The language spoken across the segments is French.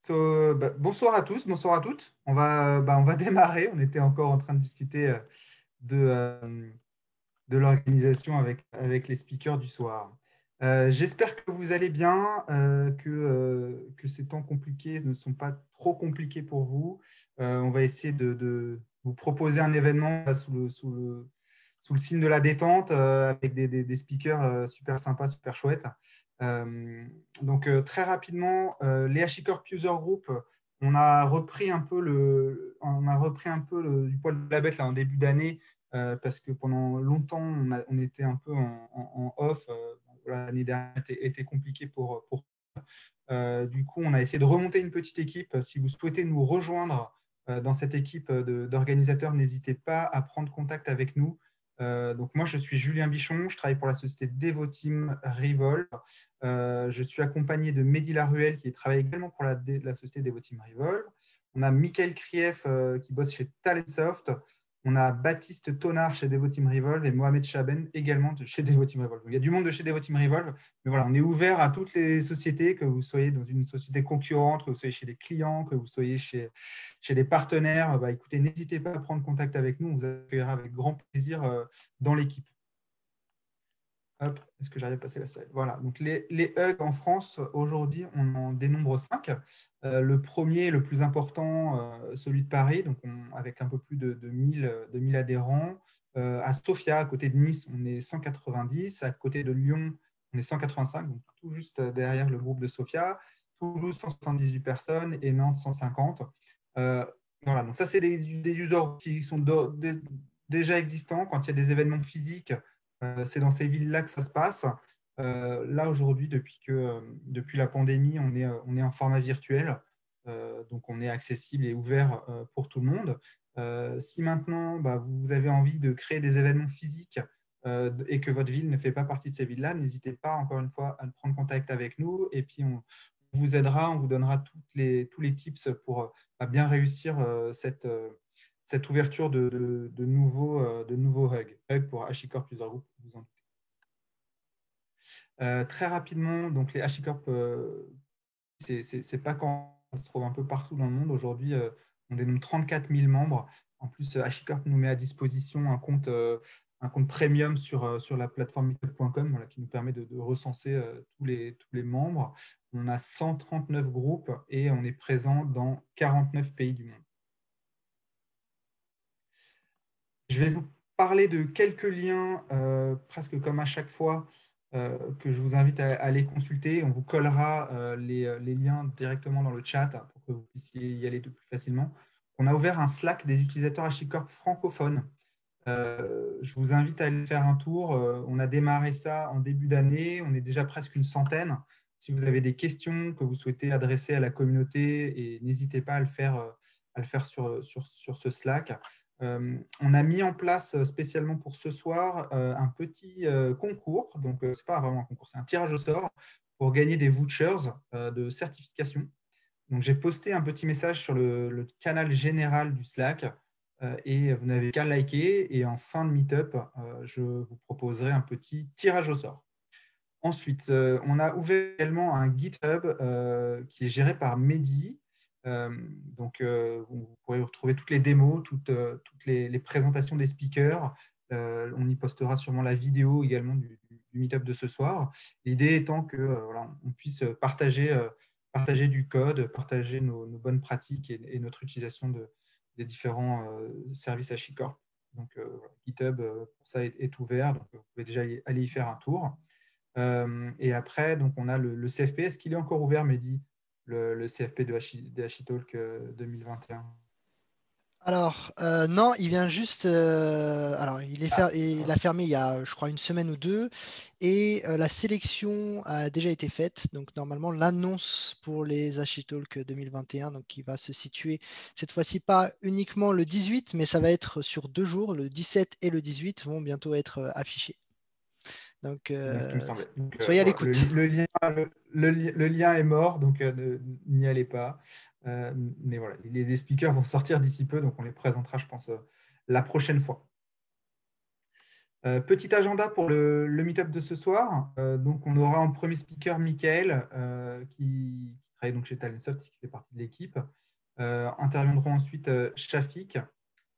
Bonsoir à tous, bonsoir à toutes. On va démarrer. On était encore en train de discuter de, euh, de l'organisation avec les speakers du soir. J'espère que vous allez bien, que ces temps compliqués ne sont pas trop compliqués pour vous. On va essayer de vous proposer un événement là, sous le signe de la détente, avec des speakers super sympas, super chouettes. Très rapidement, les HashiCorp User Group, on a repris un peu du poil de la bête là, en début d'année, parce que pendant longtemps, on était un peu en off. Voilà, l'année dernière était compliquée pour. Du coup, on a essayé de remonter une petite équipe. Si vous souhaitez nous rejoindre dans cette équipe d'organisateurs, n'hésitez pas à prendre contact avec nous. Donc moi, je suis Julien Bichon, je travaille pour la société Devoteam Revolve. Je suis accompagné de Mehdi Laruelle, qui travaille également pour la société Devoteam Revolve. On a Michael Krief, qui bosse chez Talentsoft. On a Baptiste Tonard chez Devoteam Revolve et Mohamed Chaben également chez Devoteam Revolve. Il y a du monde de chez Devoteam Revolve, mais voilà, on est ouvert à toutes les sociétés, que vous soyez dans une société concurrente, que vous soyez chez des clients, que vous soyez chez des partenaires. Écoutez, n'hésitez pas à prendre contact avec nous, on vous accueillera avec grand plaisir dans l'équipe. Hop, est-ce que j'arrive à passer la slide? Voilà, donc les hugs en France, aujourd'hui, on en dénombre 5. Le premier, le plus important, celui de Paris, donc avec un peu plus de 1000 adhérents. À Sofia, à côté de Nice, on est 190. À côté de Lyon, on est 185, donc tout juste derrière le groupe de Sofia. Toulouse, 178 personnes et Nantes, 150. Voilà, donc ça, c'est des users qui sont déjà existants. Quand il y a des événements physiques, c'est dans ces villes-là que ça se passe. Là, aujourd'hui, depuis la pandémie, on est en format virtuel. Donc, on est accessible et ouvert pour tout le monde. Si maintenant, vous avez envie de créer des événements physiques et que votre ville ne fait pas partie de ces villes-là, n'hésitez pas, encore une fois, à prendre contact avec nous. Et puis, on vous aidera, on vous donnera tous les tips pour bien réussir cette ouverture de nouveaux hugs. Hug pour HashiCorp User Group, vous en doutez. Très rapidement, donc les HashiCorp, c'est pas quand ça se trouve un peu partout dans le monde. Aujourd'hui, on dénombre 34 000 membres. En plus, HashiCorp nous met à disposition un compte premium sur la plateforme meetup.com, voilà, qui nous permet de recenser tous les membres. On a 139 groupes et on est présent dans 49 pays du monde. Je vais vous parler de quelques liens, presque comme à chaque fois, que je vous invite à aller consulter. On vous collera les liens directement dans le chat pour que vous puissiez y aller de plus facilement. On a ouvert un Slack des utilisateurs HashiCorp francophones. Je vous invite à aller faire un tour. On a démarré ça en début d'année. On est déjà presque une centaine. Si vous avez des questions que vous souhaitez adresser à la communauté, et n'hésitez pas à le faire sur ce Slack. On a mis en place spécialement pour ce soir un petit concours. Donc, ce n'est pas vraiment un concours, c'est un tirage au sort pour gagner des vouchers de certification. Donc, j'ai posté un petit message sur le canal général du Slack et vous n'avez qu'à liker. Et en fin de meetup, je vous proposerai un petit tirage au sort. Ensuite, on a ouvert également un GitHub qui est géré par Mehdi. Vous pourrez retrouver toutes les démos, toutes les présentations des speakers. On y postera sûrement la vidéo également du meetup de ce soir. L'idée étant que voilà, on puisse partager du code, partager nos bonnes pratiques et notre utilisation des différents services HashiCorp. Donc, GitHub, pour ça, est ouvert. Donc, vous pouvez déjà aller y faire un tour. Et après, donc, on a le CFP. Est-ce qu'il est encore ouvert, Mehdi, le CFP de HashiTalk 2021? Alors, non, il vient juste. Alors, Ah, il a fermé il y a, je crois, une semaine ou deux. Et la sélection a déjà été faite. Donc, normalement, l'annonce pour les Hachitalk 2021, donc, qui va se situer cette fois-ci pas uniquement le 18, mais ça va être sur 2 jours. Le 17 et le 18 vont bientôt être affichés. Donc, c'est bien ce qui me semblait. Donc, soyez à voilà, l'écoute. le lien est mort, donc n'y allez pas. Mais voilà, les speakers vont sortir d'ici peu, donc on les présentera, je pense, la prochaine fois. Petit agenda pour le meet-up de ce soir. Donc, on aura en premier speaker Michael qui travaille donc chez Talentsoft, qui fait partie de l'équipe. Interviendront ensuite Shafik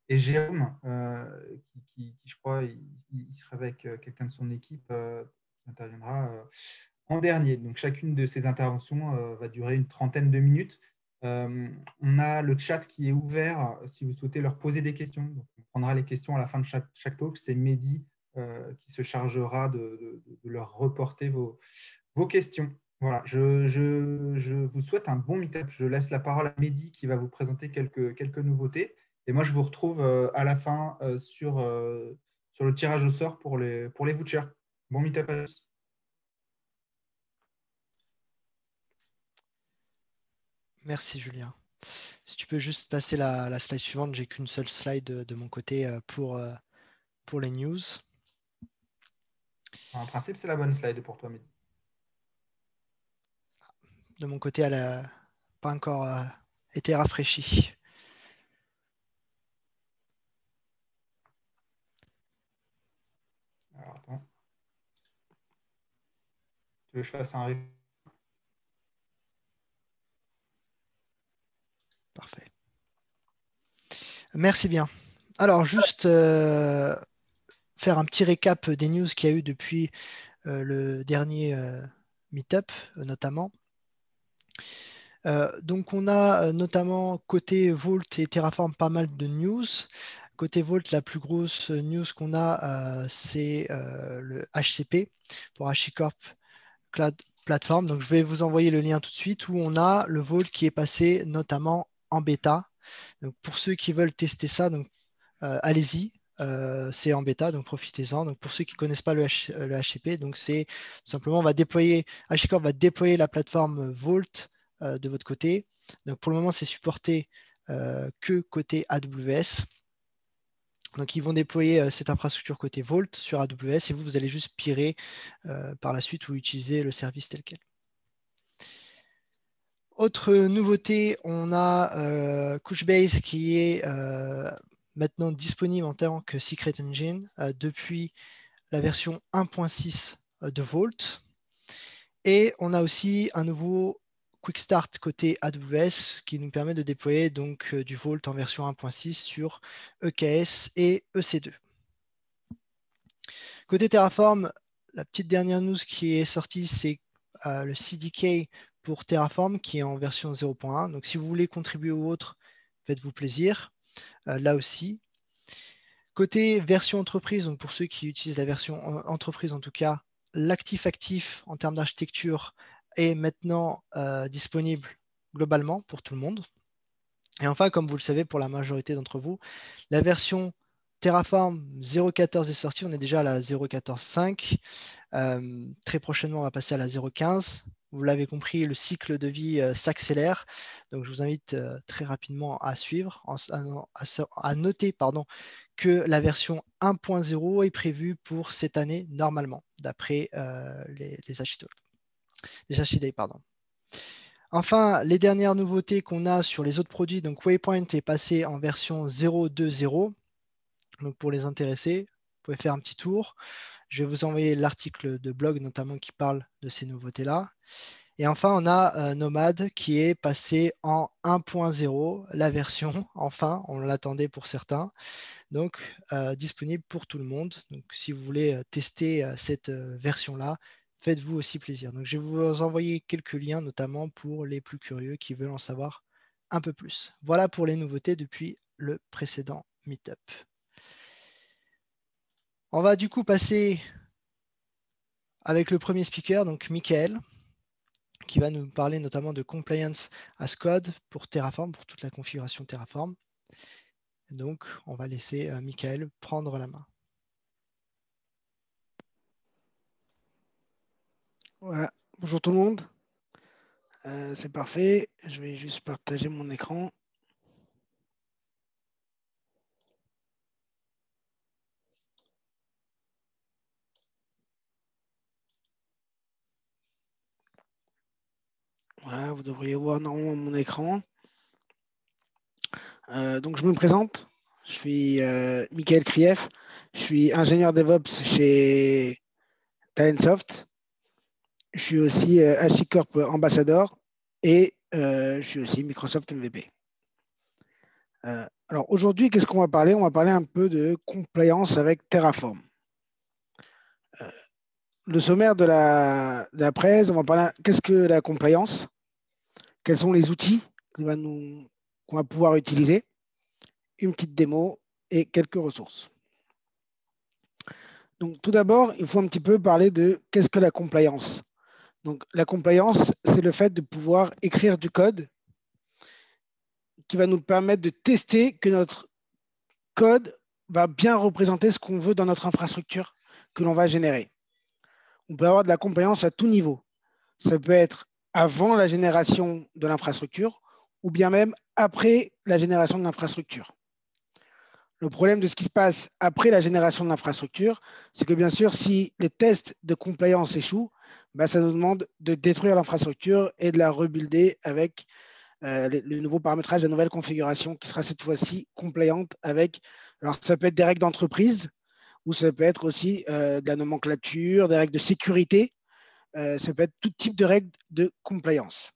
et Jérôme, qui, je crois, il sera avec quelqu'un de son équipe qui interviendra en dernier. Donc, chacune de ces interventions va durer une trentaine de minutes. On a le chat qui est ouvert si vous souhaitez leur poser des questions. Donc, on prendra les questions à la fin de chaque talk. C'est Mehdi qui se chargera de leur reporter vos questions. Voilà, je vous souhaite un bon meet-up. Je laisse la parole à Mehdi qui va vous présenter quelques nouveautés. Et moi, je vous retrouve à la fin sur le tirage au sort pour les vouchers. Bon meet-up à tous. Merci Julien. Si tu peux juste passer la slide suivante, j'ai qu'une seule slide de mon côté pour les news. En principe, c'est la bonne slide pour toi, Mehdi. De mon côté, elle n'a pas encore été rafraîchie. Alors, attends. Tu veux que je fasse un review? Parfait. Merci bien. Alors, juste faire un petit récap des news qu'il y a eu depuis le dernier meetup, notamment. Donc, on a notamment côté Vault et Terraform pas mal de news. Côté Vault, la plus grosse news qu'on a, c'est le HCP pour HashiCorp Cloud Platform. Donc, je vais vous envoyer le lien tout de suite où on a le Vault qui est passé notamment en bêta. Donc, pour ceux qui veulent tester ça, donc allez-y. C'est en bêta, donc profitez-en. Donc pour ceux qui ne connaissent pas le HCP, donc c'est tout simplement HashiCorp va déployer la plateforme Vault de votre côté. Donc pour le moment, c'est supporté que côté AWS. Donc ils vont déployer cette infrastructure côté Vault sur AWS et vous allez juste pirer par la suite ou utiliser le service tel quel. Autre nouveauté, on a Couchbase qui est maintenant disponible en tant que Secret Engine depuis la version 1.6 de Vault. Et on a aussi un nouveau Quick Start côté AWS qui nous permet de déployer donc du Vault en version 1.6 sur EKS et EC2. Côté Terraform, la petite dernière news qui est sortie, c'est le CDK pour Terraform qui est en version 0.1. Donc si vous voulez contribuer ou autre, faites-vous plaisir. Là aussi. Côté version entreprise, donc pour ceux qui utilisent la version entreprise en tout cas, l'actif-actif en termes d'architecture est maintenant disponible globalement pour tout le monde. Et enfin, comme vous le savez pour la majorité d'entre vous, la version Terraform 0.14 est sortie, on est déjà à la 0.14.5. Très prochainement, on va passer à la 0.15. Vous l'avez compris, le cycle de vie s'accélère. Donc, je vous invite très rapidement à suivre, à noter que la version 1.0 est prévue pour cette année normalement, d'après les Archidays, pardon. Enfin, les dernières nouveautés qu'on a sur les autres produits, donc Waypoint est passé en version 0.2.0. Donc pour les intéressés, vous pouvez faire un petit tour. Je vais vous envoyer l'article de blog notamment qui parle de ces nouveautés-là. Et enfin, on a Nomad qui est passé en 1.0, la version, enfin, on l'attendait pour certains, donc disponible pour tout le monde. Donc si vous voulez tester cette version-là, faites-vous aussi plaisir. Donc je vais vous envoyer quelques liens, notamment pour les plus curieux qui veulent en savoir un peu plus. Voilà pour les nouveautés depuis le précédent Meetup. On va du coup passer avec le premier speaker, donc Michael, qui va nous parler notamment de Compliance as Code pour Terraform, pour toute la configuration Terraform. Donc, on va laisser Michael prendre la main. Voilà, bonjour tout le monde. C'est parfait, je vais juste partager mon écran. Voilà, vous devriez voir normalement mon écran. Donc je me présente, je suis Michael Krief, je suis ingénieur DevOps chez Talentsoft. Je suis aussi HashiCorp ambassadeur et je suis aussi Microsoft MVP. Alors aujourd'hui, qu'est-ce qu'on va parler? On va parler un peu de compliance avec Terraform. Le sommaire de la presse, on va parler qu'est-ce que la compliance, quels sont les outils qu'on va pouvoir utiliser, une petite démo et quelques ressources. Donc tout d'abord, il faut un petit peu parler de qu'est-ce que la compliance. Donc la compliance, c'est le fait de pouvoir écrire du code qui va nous permettre de tester que notre code va bien représenter ce qu'on veut dans notre infrastructure que l'on va générer. On peut avoir de la compliance à tout niveau. Ça peut être avant la génération de l'infrastructure ou bien même après la génération de l'infrastructure. Le problème de ce qui se passe après la génération de l'infrastructure, c'est que bien sûr, si les tests de compliance échouent, ça nous demande de détruire l'infrastructure et de la rebuilder avec le nouveau paramétrage, la nouvelle configuration qui sera cette fois-ci compliante avec, alors ça peut être des règles d'entreprise ou ça peut être aussi de la nomenclature, des règles de sécurité, ça peut être tout type de règles de compliance.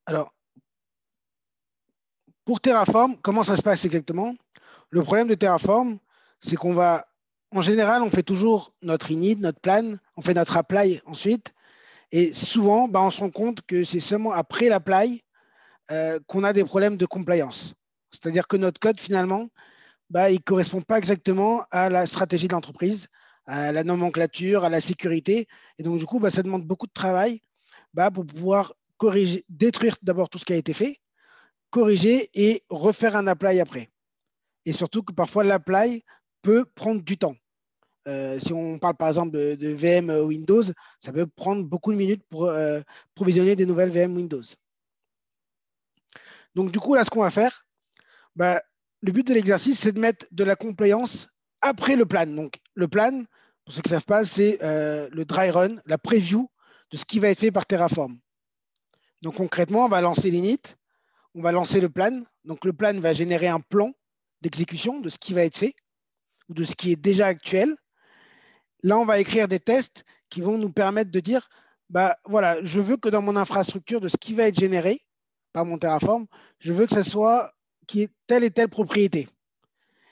Alors, pour Terraform, comment ça se passe exactement? Le problème de Terraform, c'est qu'on va, en général, on fait toujours notre init, notre plan, on fait notre apply ensuite, et souvent, on se rend compte que c'est seulement après l'apply qu'on a des problèmes de compliance. C'est-à-dire que notre code, finalement, il ne correspond pas exactement à la stratégie de l'entreprise, à la nomenclature, à la sécurité. Et donc, du coup, ça demande beaucoup de travail pour pouvoir corriger, détruire d'abord tout ce qui a été fait, corriger et refaire un apply après. Et surtout que parfois, l'apply peut prendre du temps. Si on parle par exemple de VM Windows, ça peut prendre beaucoup de minutes pour provisionner des nouvelles VM Windows. Donc, du coup, là, ce qu'on va faire, le but de l'exercice, c'est de mettre de la compliance après le plan. Donc, le plan, pour ceux qui ne savent pas, c'est le dry run, la preview de ce qui va être fait par Terraform. Donc, concrètement, on va lancer l'init, on va lancer le plan. Donc, le plan va générer un plan d'exécution de ce qui va être fait ou de ce qui est déjà actuel. Là, on va écrire des tests qui vont nous permettre de dire, voilà, je veux que dans mon infrastructure, de ce qui va être généré par mon Terraform, je veux que ce soit qui est telle et telle propriété.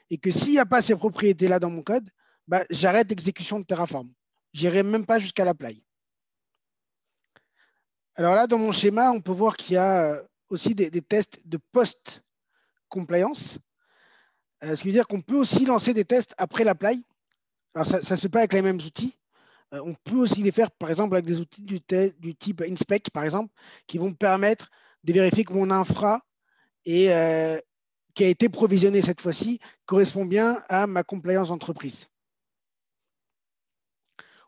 Et que s'il n'y a pas ces propriétés-là dans mon code, j'arrête l'exécution de Terraform. Je n'irai même pas jusqu'à l'apply. Alors là, dans mon schéma, on peut voir qu'il y a aussi des tests de post-compliance. Ce qui veut dire qu'on peut aussi lancer des tests après l'apply. Alors, ça ne se fait pas avec les mêmes outils. On peut aussi les faire, par exemple, avec des outils du type inspect, par exemple, qui vont me permettre de vérifier que mon infra qui a été provisionné cette fois-ci correspond bien à ma compliance d'entreprise.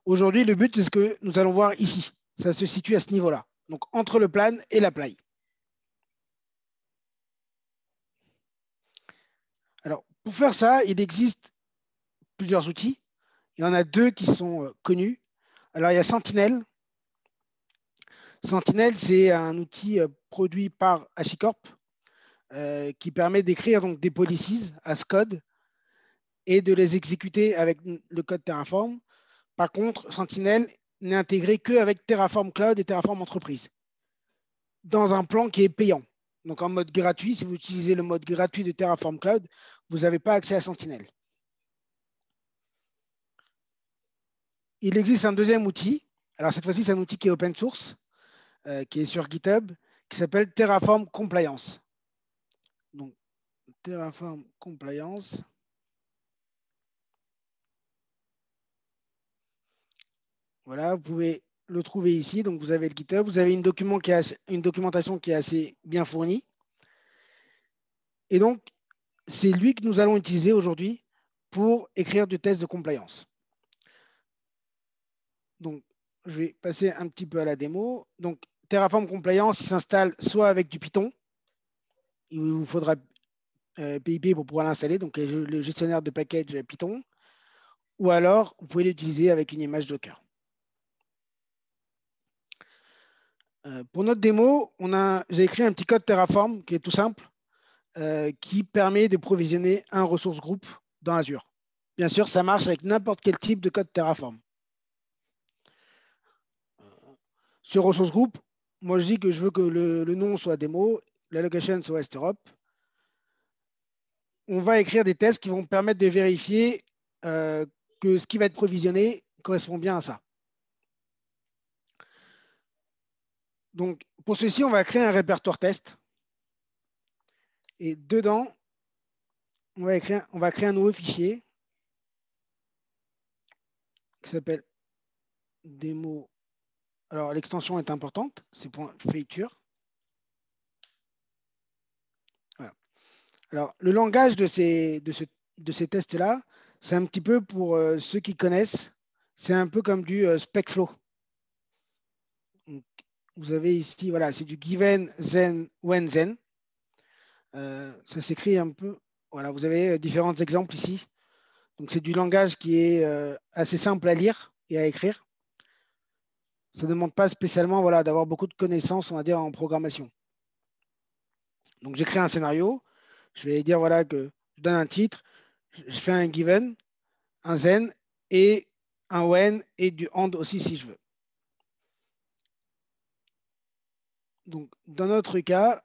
Aujourd'hui, le but, c'est ce que nous allons voir ici. Ça se situe à ce niveau-là, donc entre le plan et l'apply. Alors, pour faire ça, il existe plusieurs outils. Il y en a deux qui sont connus. Alors, il y a Sentinel. Sentinel, c'est un outil produit par HashiCorp qui permet d'écrire donc des policies as code et de les exécuter avec le code Terraform. Par contre, Sentinel n'est intégré qu'avec Terraform Cloud et Terraform Entreprise dans un plan qui est payant. Donc en mode gratuit, si vous utilisez le mode gratuit de Terraform Cloud, vous n'avez pas accès à Sentinel. Il existe un deuxième outil. Alors cette fois-ci, c'est un outil qui est open source, qui est sur GitHub, qui s'appelle Terraform Compliance. Donc Terraform Compliance. Voilà, vous pouvez le trouver ici. Donc vous avez le GitHub, vous avez une documentation qui est assez bien fournie. Et donc, c'est lui que nous allons utiliser aujourd'hui pour écrire du test de compliance. Donc, je vais passer un petit peu à la démo. Donc, Terraform Compliance s'installe soit avec du Python, il vous faudra PIP pour pouvoir l'installer, donc le gestionnaire de package Python, ou alors vous pouvez l'utiliser avec une image Docker. Pour notre démo, j'ai écrit un petit code Terraform qui est tout simple, qui permet de provisionner un ressource groupe dans Azure. Bien sûr, ça marche avec n'importe quel type de code Terraform. Ce ressource group, moi je dis que je veux que le nom soit démo, la location soit Est Europe. On va écrire des tests qui vont permettre de vérifier que ce qui va être provisionné correspond bien à ça. Donc, pour ceci, on va créer un répertoire test. Et dedans, on va créer un nouveau fichier qui s'appelle démo. Alors, l'extension est importante, c'est .feature. Voilà. Alors, le langage de ces tests-là, c'est un petit peu pour ceux qui connaissent, c'est un peu comme du SpecFlow. Donc, vous avez ici, voilà, c'est du given, then, when, then. Ça s'écrit un peu, voilà, vous avez différents exemples ici. Donc, c'est du langage qui est assez simple à lire et à écrire. Ça ne demande pas spécialement voilà, d'avoir beaucoup de connaissances, on va dire, en programmation. Donc, j'écris un scénario. Je vais dire voilà, que je donne un titre, je fais un given, un then et un when et du and aussi si je veux. Donc, dans notre cas,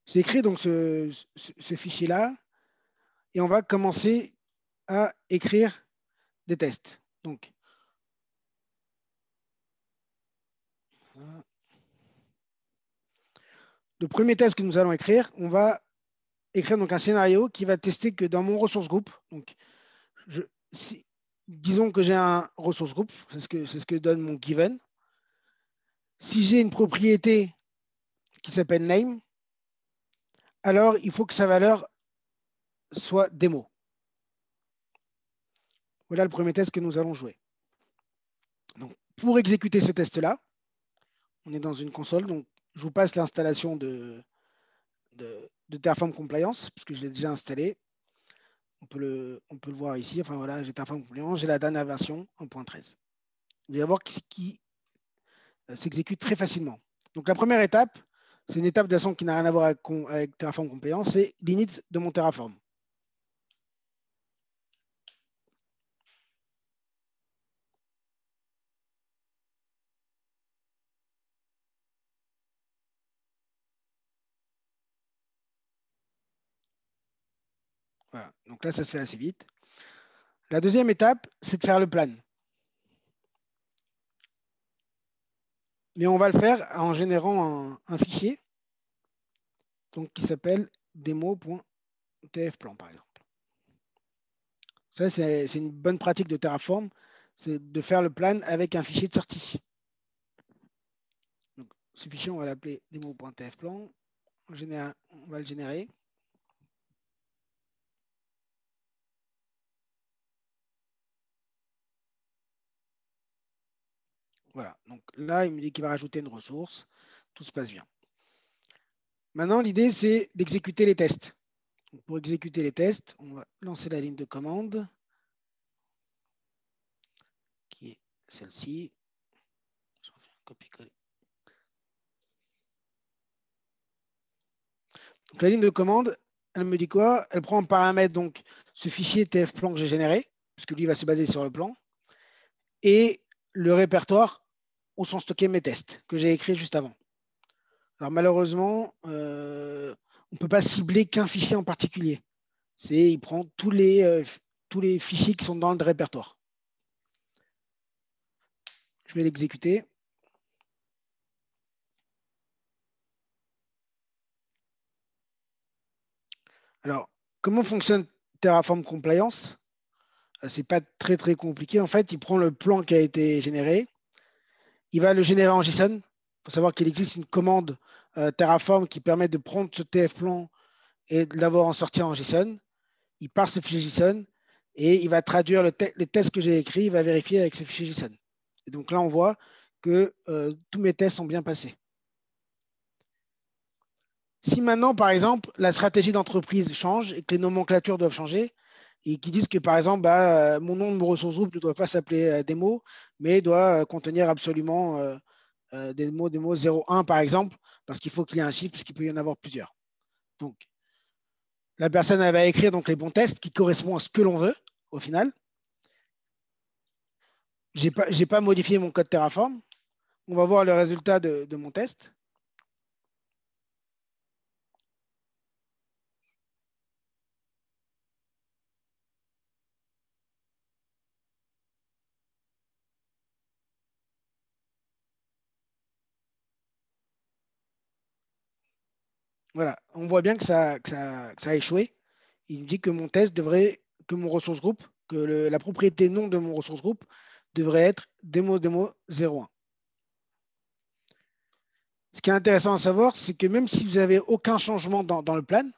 j'écris donc ce fichier-là et on va commencer à écrire des tests. Donc, le premier test que nous allons écrire, on va écrire donc un scénario qui va tester que dans mon ressource group, donc disons que j'ai un ressource group, c'est ce que donne mon given. Si j'ai une propriété qui s'appelle name, alors il faut que sa valeur soit démo. Voilà le premier test que nous allons jouer. Donc, pour exécuter ce test-là, on est dans une console, donc je vous passe l'installation de Terraform Compliance, puisque je l'ai déjà installé. On peut le voir ici. Enfin voilà, j'ai Terraform Compliance, j'ai la dernière version 1.13. Vous allez voir qui s'exécute très facilement. Donc la première étape, c'est une étape de façon qui n'a rien à voir avec Terraform Compliance, c'est l'init de mon Terraform. Voilà. Donc là, ça se fait assez vite. La deuxième étape, c'est de faire le plan. Mais on va le faire en générant un fichier donc, qui s'appelle demo.tfplan, par exemple. Ça, c'est une bonne pratique de Terraform, c'est de faire le plan avec un fichier de sortie. Donc, ce fichier, on va l'appeler demo.tfplan. On va le générer. Voilà, donc là, il me dit qu'il va rajouter une ressource. Tout se passe bien. Maintenant, l'idée, c'est d'exécuter les tests. Donc, pour exécuter les tests, on va lancer la ligne de commande, qui est celle-ci. J'en fais un copier-coller. Donc, la ligne de commande, elle me dit quoi? Elle prend en paramètre donc, ce fichier tfplan que j'ai généré, puisque lui va se baser sur le plan, et le répertoire où sont stockés mes tests que j'ai écrits juste avant. Alors malheureusement, on ne peut pas cibler qu'un fichier en particulier. Il prend tous les fichiers qui sont dans le répertoire. Je vais l'exécuter. Alors, comment fonctionne Terraform Compliance? Ce n'est pas très, très compliqué. En fait, il prend le plan qui a été généré. Il va le générer en JSON. Il faut savoir qu'il existe une commande Terraform qui permet de prendre ce TF-plan et de l'avoir en sortie en JSON. Il parse le fichier JSON et il va traduire les tests que j'ai écrits. Il va vérifier avec ce fichier JSON. Et donc là, on voit que tous mes tests sont bien passés. Si maintenant, par exemple, la stratégie d'entreprise change et que les nomenclatures doivent changer, et qui disent que, par exemple, mon nom de mon ressource groupe ne doit pas s'appeler démo, mais doit contenir absolument démo 01, par exemple, parce qu'il faut qu'il y ait un chiffre, parce qu'il peut y en avoir plusieurs. Donc, la personne elle va écrire donc, les bons tests qui correspondent à ce que l'on veut, au final. j'ai pas modifié mon code Terraform. On va voir le résultat de mon test. Voilà, on voit bien que ça a échoué. Il me dit que mon test devrait, que mon ressource group, que la propriété nom de mon ressource group devrait être demo 01. Ce qui est intéressant à savoir, c'est que même si vous n'avez aucun changement dans le plan,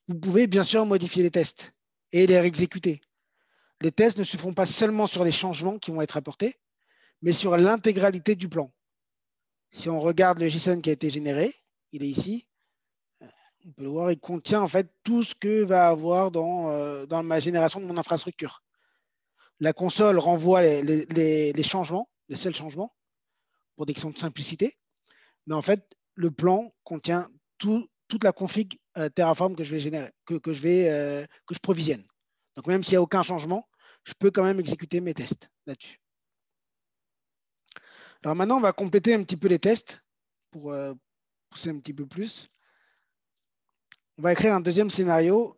vous pouvez bien sûr modifier les tests et les réexécuter. Les tests ne se font pas seulement sur les changements qui vont être apportés, mais sur l'intégralité du plan. Si on regarde le JSON qui a été généré, il est ici. On peut le voir, il contient en fait tout ce que va avoir dans ma génération de mon infrastructure. La console renvoie les changements, les seuls changements, pour des questions de simplicité. Mais en fait, le plan contient toute la config Terraform que je vais générer, que je provisionne. Donc même s'il n'y a aucun changement, je peux quand même exécuter mes tests là-dessus. Alors maintenant, on va compléter un petit peu les tests pour pousser un petit peu plus. On va écrire un deuxième scénario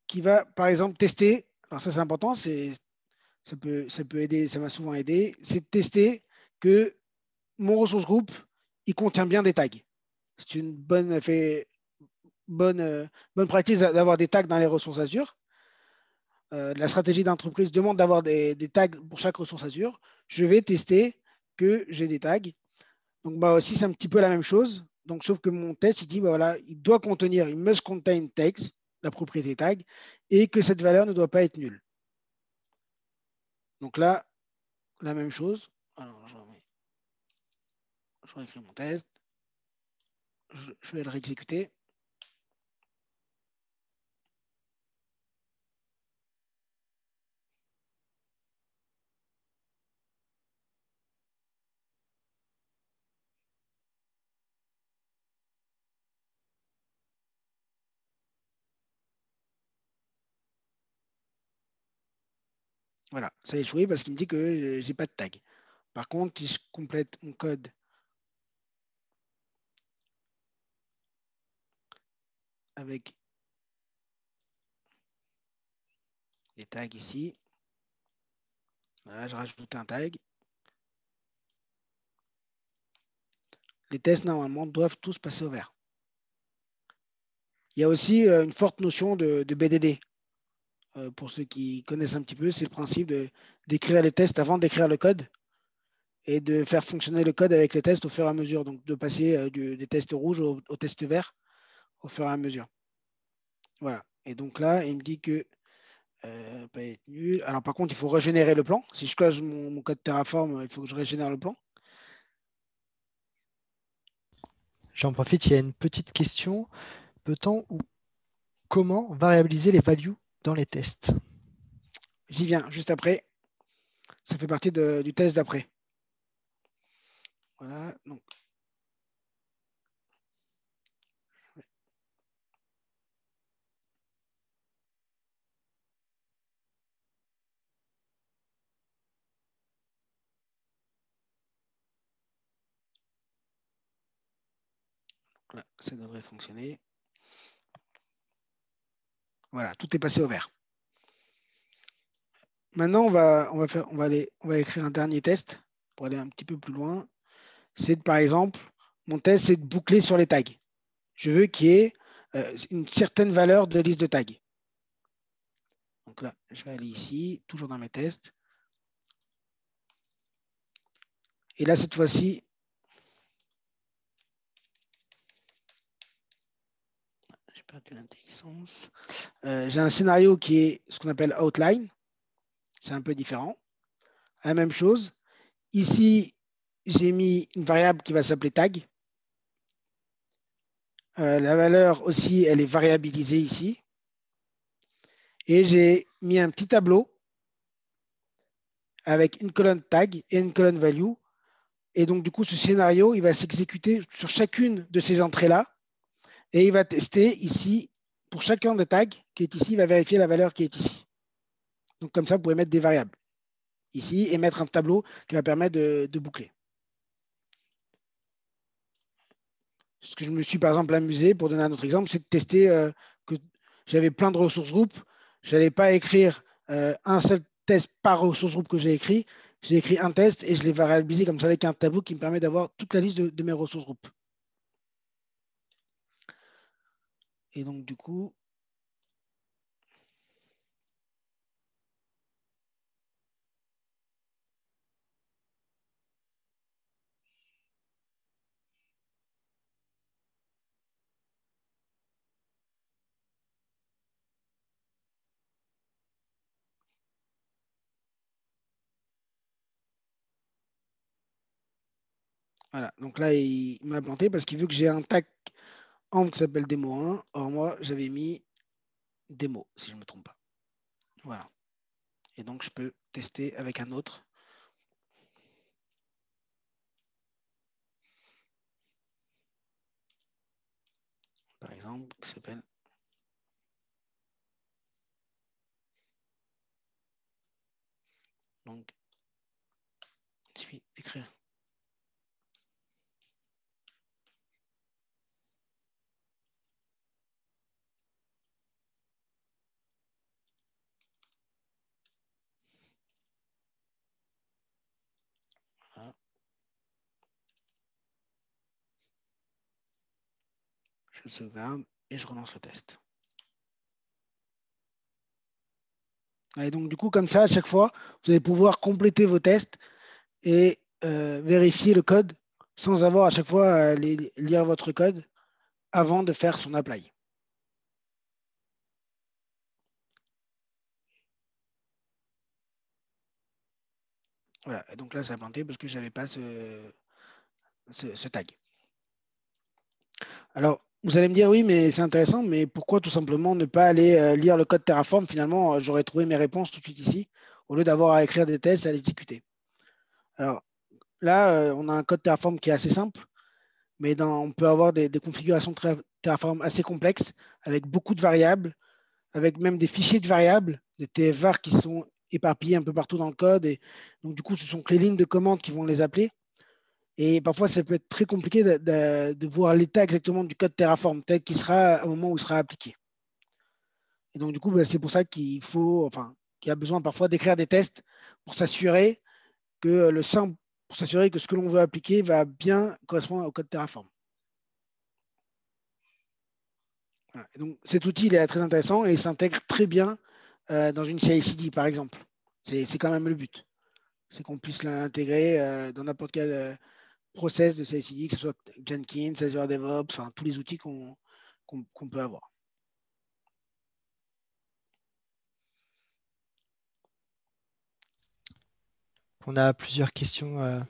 qui va, par exemple, tester. Alors ça, c'est important, ça peut aider, ça m'a souvent aidé. C'est de tester que mon ressource group, il contient bien des tags. C'est une bonne pratique d'avoir des tags dans les ressources Azure. La stratégie d'entreprise demande d'avoir des tags pour chaque ressource Azure. Je vais tester que j'ai des tags. Donc, bah, aussi, c'est un petit peu la même chose. Donc, sauf que mon test, il dit, bah, voilà, il doit contenir, il must contain tags, la propriété tag, et que cette valeur ne doit pas être nulle. Donc là, la même chose. Alors, je réécris mon test. Je vais le réexécuter. Voilà, ça a échoué parce qu'il me dit que je n'ai pas de tag. Par contre, si je complète mon code avec des tags ici, voilà, je rajoute un tag. Les tests, normalement, doivent tous passer au vert. Il y a aussi une forte notion de BDD. Pour ceux qui connaissent un petit peu, c'est le principe d'écrire les tests avant d'écrire le code et de faire fonctionner le code avec les tests au fur et à mesure. Donc, de passer des tests rouges aux tests verts au fur et à mesure. Voilà. Et donc là, il me dit que pas être nul. Alors, par contre, il faut régénérer le plan. Si je close mon code Terraform, il faut que je régénère le plan. J'en profite, il y a une petite question. Peut-on ou comment variabiliser les values dans les tests? J'y viens juste après. Ça fait partie du test d'après. Voilà. Donc, là, ça devrait fonctionner. Voilà, tout est passé au vert. Maintenant, on va écrire un dernier test pour aller un petit peu plus loin. C'est par exemple, mon test, c'est de boucler sur les tags. Je veux qu'il y ait une certaine valeur de liste de tags. Donc là, je vais aller ici, toujours dans mes tests. Et là, cette fois-ci, j'ai perdu l'intelligence. J'ai un scénario qui est ce qu'on appelle outline. C'est un peu différent. La même chose. Ici, j'ai mis une variable qui va s'appeler tag. La valeur aussi, elle est variabilisée ici. Et j'ai mis un petit tableau avec une colonne tag et une colonne value. Et donc, du coup, ce scénario, il va s'exécuter sur chacune de ces entrées-là. Et il va tester ici, pour chacun des tags qui est ici, il va vérifier la valeur qui est ici. Donc, comme ça, vous pouvez mettre des variables. ici et mettre un tableau qui va permettre de boucler. Ce que je me suis par exemple amusé, pour donner un autre exemple, c'est de tester que j'avais plein de ressources groupes. Je n'allais pas écrire un seul test par ressource groupe que j'ai écrit. J'ai écrit un test et je l'ai variabilisé comme ça avec un tableau qui me permet d'avoir toute la liste de mes ressources groupes. Et donc, du coup, voilà. Donc là, il m'a planté parce qu'il veut que j'ai un tag AMP qui s'appelle démo 1. Or, moi, j'avais mis démo, si je ne me trompe pas. Voilà. Et donc, je peux tester avec un autre. Par exemple, qui s'appelle donc, il suffit d'écrire. Voilà. Je sauvegarde et je relance le test. Et donc, du coup, comme ça, à chaque fois, vous allez pouvoir compléter vos tests et vérifier le code sans avoir à chaque fois à lire votre code avant de faire son apply. Voilà, et donc là, ça a planté parce que je n'avais pas ce tag. Alors, vous allez me dire, oui, mais c'est intéressant, mais pourquoi tout simplement ne pas aller lire le code Terraform? Finalement, j'aurais trouvé mes réponses tout de suite ici, au lieu d'avoir à écrire des tests et à les exécuter. Alors là, on a un code Terraform qui est assez simple, mais on peut avoir des configurations Terraform assez complexes, avec beaucoup de variables, avec même des fichiers de variables, des TF-var qui sont éparpillés un peu partout dans le code. Et donc, du coup, ce sont que les lignes de commande qui vont les appeler. Et parfois, ça peut être très compliqué de voir l'état exactement du code Terraform, tel qu'il sera au moment où il sera appliqué. Et donc, du coup, c'est pour ça qu'il y a besoin parfois d'écrire des tests pour s'assurer que pour s'assurer que ce que l'on veut appliquer va bien correspondre au code Terraform. Voilà. Et donc, cet outil, il est très intéressant et il s'intègre très bien dans une CI/CD, par exemple. C'est quand même le but. C'est qu'on puisse l'intégrer dans n'importe quel process de CI/CD, que ce soit Jenkins, Azure DevOps, enfin, tous les outils qu'on peut avoir. On a plusieurs questions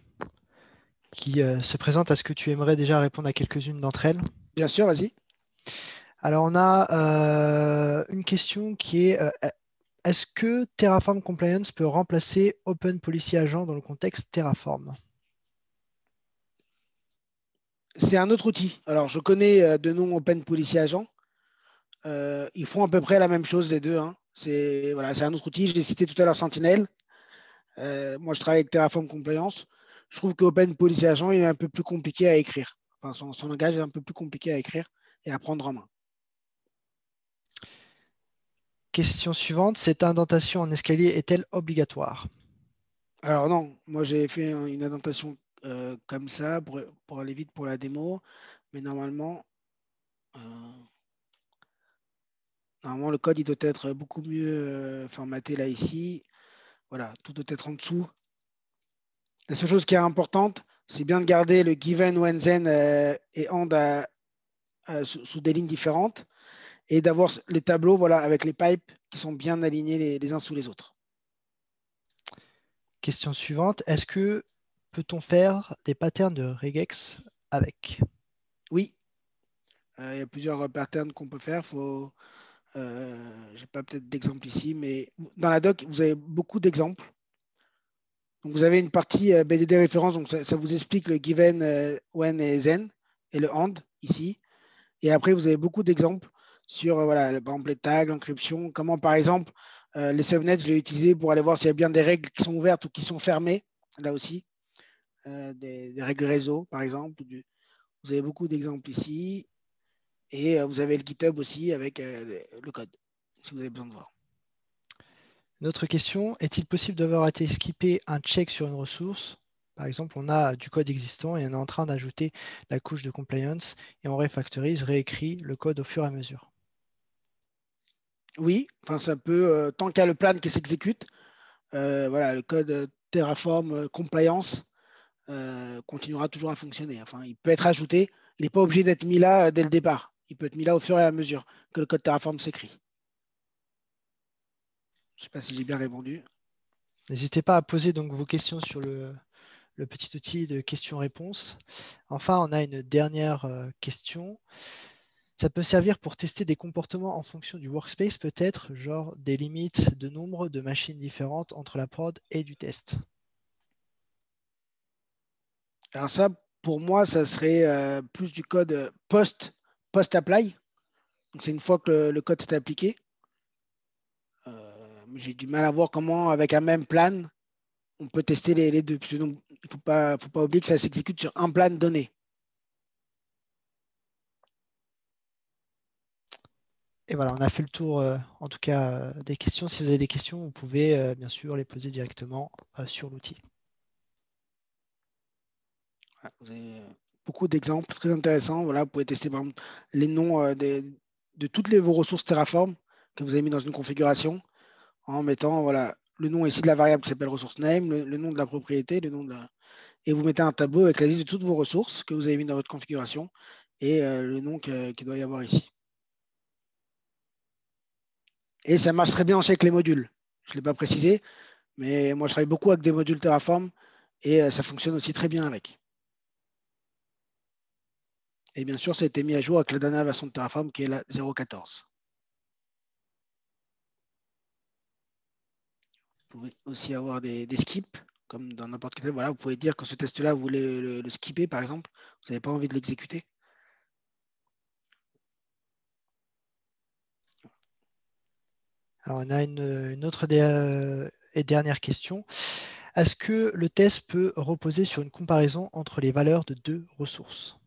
qui se présentent. Est-ce que tu aimerais déjà répondre à quelques-unes d'entre elles? Bien sûr, vas-y. Alors, on a une question qui est est-ce que Terraform Compliance peut remplacer Open Policy Agent dans le contexte Terraform? C'est un autre outil. Alors, je connais de nom Open Policy Agent. Ils font à peu près la même chose, les deux. Hein. C'est un autre outil. Je l'ai cité tout à l'heure, Sentinel. Moi, je travaille avec Terraform Compliance. Je trouve que Open Policy Agent, il est un peu plus compliqué à écrire. Enfin, son langage est un peu plus compliqué à écrire et à prendre en main. Question suivante, cette indentation en escalier est-elle obligatoire? Alors non, moi j'ai fait une indentation comme ça pour aller vite pour la démo, mais normalement le code il doit être beaucoup mieux formaté là ici. Voilà, tout doit être en dessous. La seule chose qui est importante, c'est bien de garder le given, when, then et and sous des lignes différentes et d'avoir les tableaux voilà, avec les pipes qui sont bien alignés les uns sous les autres. Question suivante, est-ce que peut-on faire des patterns de regex avec? Oui, il y a plusieurs patterns qu'on peut faire. Je n'ai pas peut-être d'exemple ici, mais dans la doc, vous avez beaucoup d'exemples. Donc, vous avez une partie BDD référence, donc ça vous explique le given, when et then, et le and ici. Et après, vous avez beaucoup d'exemples sur, voilà, par exemple, les tags, l'encryption, comment, par exemple, Les subnets, je l'ai utilisé pour aller voir s'il y a bien des règles qui sont ouvertes ou qui sont fermées, là aussi. Des règles réseau, par exemple. Vous avez beaucoup d'exemples ici. Et vous avez le GitHub aussi avec le code, si vous avez besoin de voir. Une autre question, est-il possible d'avoir été skippé un check sur une ressource? Par exemple, on a du code existant et on est en train d'ajouter la couche de compliance et on refactorise, réécrit le code au fur et à mesure. Oui, enfin ça peut, tant qu'il y a le plan qui s'exécute, voilà, le code Terraform compliance continuera toujours à fonctionner. Enfin, il peut être ajouté, il n'est pas obligé d'être mis là dès le départ. Il peut être mis là au fur et à mesure que le code Terraform s'écrit. Je ne sais pas si j'ai bien répondu. N'hésitez pas à poser donc vos questions sur le petit outil de questions-réponses. Enfin, on a une dernière question. Ça peut servir pour tester des comportements en fonction du workspace, peut-être, genre des limites de nombre de machines différentes entre la prod et du test. Alors ça, pour moi, ça serait plus du code post-apply. Donc c'est une fois que le code est appliqué. J'ai du mal à voir comment, avec un même plan, on peut tester les deux. Donc, il ne faut pas oublier que ça s'exécute sur un plan donné. Et voilà, on a fait le tour, en tout cas, des questions. Si vous avez des questions, vous pouvez bien sûr les poser directement sur l'outil. Vous avez beaucoup d'exemples très intéressants. Voilà, vous pouvez tester par exemple, les noms de toutes vos ressources Terraform que vous avez mis dans une configuration en mettant voilà, le nom ici de la variable qui s'appelle ressource name, le nom de la propriété, et vous mettez un tableau avec la liste de toutes vos ressources que vous avez mis dans votre configuration et le nom qu'il doit y avoir ici. Et ça marche très bien aussi avec les modules. Je ne l'ai pas précisé, mais moi je travaille beaucoup avec des modules Terraform et ça fonctionne aussi très bien avec. Et bien sûr, ça a été mis à jour avec la dernière version de Terraform qui est la 0.14. Vous pouvez aussi avoir des skips, comme dans n'importe quel. Voilà, vous pouvez dire que ce test-là, vous voulez le skipper, par exemple. Vous n'avez pas envie de l'exécuter. Alors, on a une autre et dernière question. Est-ce que le test peut reposer sur une comparaison entre les valeurs de deux ressources?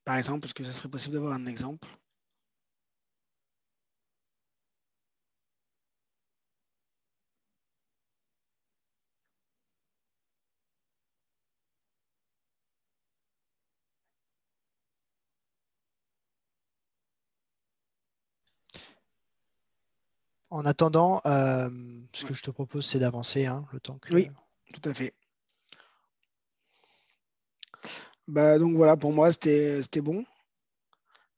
Par exemple, est-ce que ça serait possible d'avoir un exemple? En attendant, ce que je te propose, c'est d'avancer, hein, le temps que… Oui, tout à fait. Donc voilà, pour moi, c'était bon.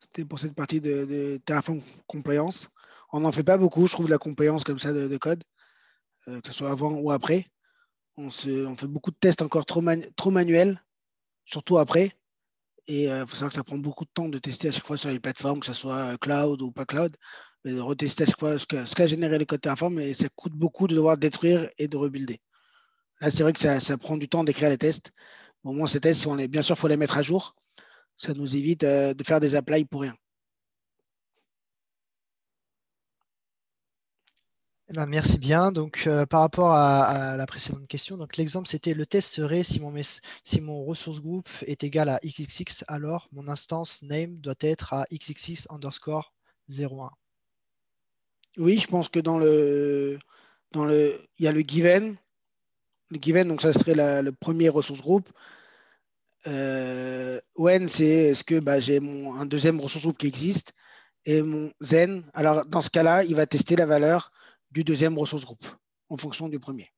C'était pour cette partie de Terraform Compliance. On n'en fait pas beaucoup, je trouve, de la compliance comme ça de code, que ce soit avant ou après. On fait beaucoup de tests encore trop manuels, surtout après. Et il faut savoir que ça prend beaucoup de temps de tester à chaque fois sur les plateformes, que ce soit cloud ou pas cloud, mais de retester à chaque fois ce qu'a généré le code Terraform, et ça coûte beaucoup de devoir détruire et de rebuilder. Là, c'est vrai que ça prend du temps d'écrire les tests. Au moins, ces tests, bien sûr, il faut les mettre à jour. Ça nous évite de faire des applis pour rien. Eh ben, merci bien. Donc, par rapport à la précédente question, donc l'exemple c'était le test serait si mon ressource group est égal à xxx, alors mon instance name doit être à xxx underscore 01. Oui, je pense que il y a le given. Le given, donc ça serait le premier ressource group. When, c'est est-ce que j'ai un deuxième ressource group qui existe et mon zen. Alors, dans ce cas-là, il va tester la valeur du deuxième ressource group en fonction du premier.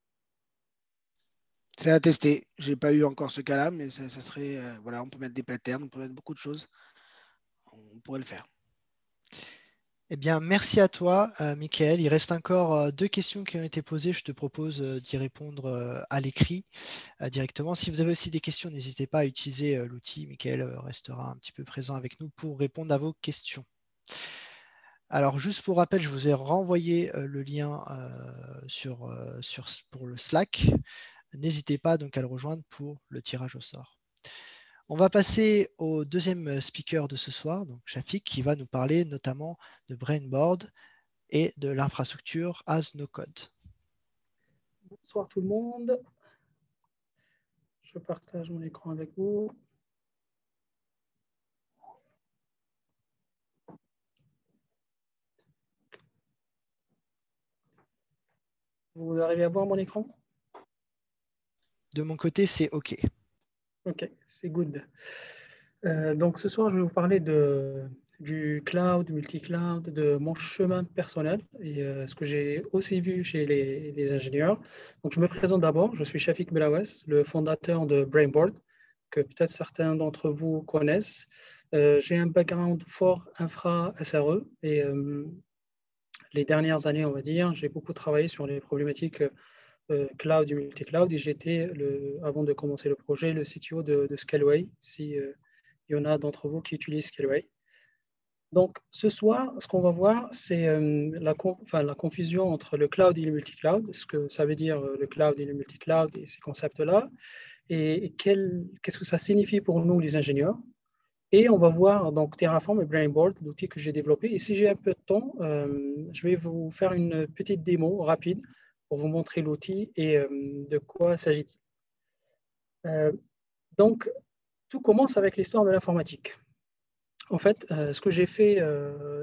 C'est à tester. Je n'ai pas eu encore ce cas-là, mais ça serait, voilà, on peut mettre des patterns, on peut mettre beaucoup de choses. On pourrait le faire. Eh bien, merci à toi, Michael. Il reste encore deux questions qui ont été posées. Je te propose d'y répondre à l'écrit directement. Si vous avez aussi des questions, n'hésitez pas à utiliser l'outil. Michael restera un petit peu présent avec nous pour répondre à vos questions. Alors, juste pour rappel, je vous ai renvoyé le lien pour le Slack. N'hésitez pas donc à le rejoindre pour le tirage au sort. On va passer au deuxième speaker de ce soir, donc Shafik, qui va nous parler notamment de Brainboard et de l'infrastructure as no code. Bonsoir tout le monde. Je partage mon écran avec vous. Vous arrivez à voir mon écran? De mon côté, c'est OK. OK, c'est good. Donc ce soir, je vais vous parler du cloud, du multi-cloud, de mon chemin personnel et ce que j'ai aussi vu chez les ingénieurs. Donc je me présente d'abord, je suis Shafik Belawes, le fondateur de Brainboard, que peut-être certains d'entre vous connaissent. J'ai un background fort infra SRE et les dernières années, on va dire, j'ai beaucoup travaillé sur les problématiques cloud et multi-cloud et j'étais, avant de commencer le projet, le CTO de Scaleway, si il y en a d'entre vous qui utilisent Scaleway. Donc, ce soir, ce qu'on va voir, c'est la confusion entre le cloud et le multi-cloud, ce que ça veut dire le cloud et le multi-cloud et ces concepts-là, et qu'est-ce que ça signifie pour nous, les ingénieurs. Et on va voir donc Terraform et Brainboard, l'outil que j'ai développé. Et si j'ai un peu de temps, je vais vous faire une petite démo rapide pour vous montrer l'outil et de quoi s'agit-il. Donc, tout commence avec l'histoire de l'informatique. En fait, ce que j'ai fait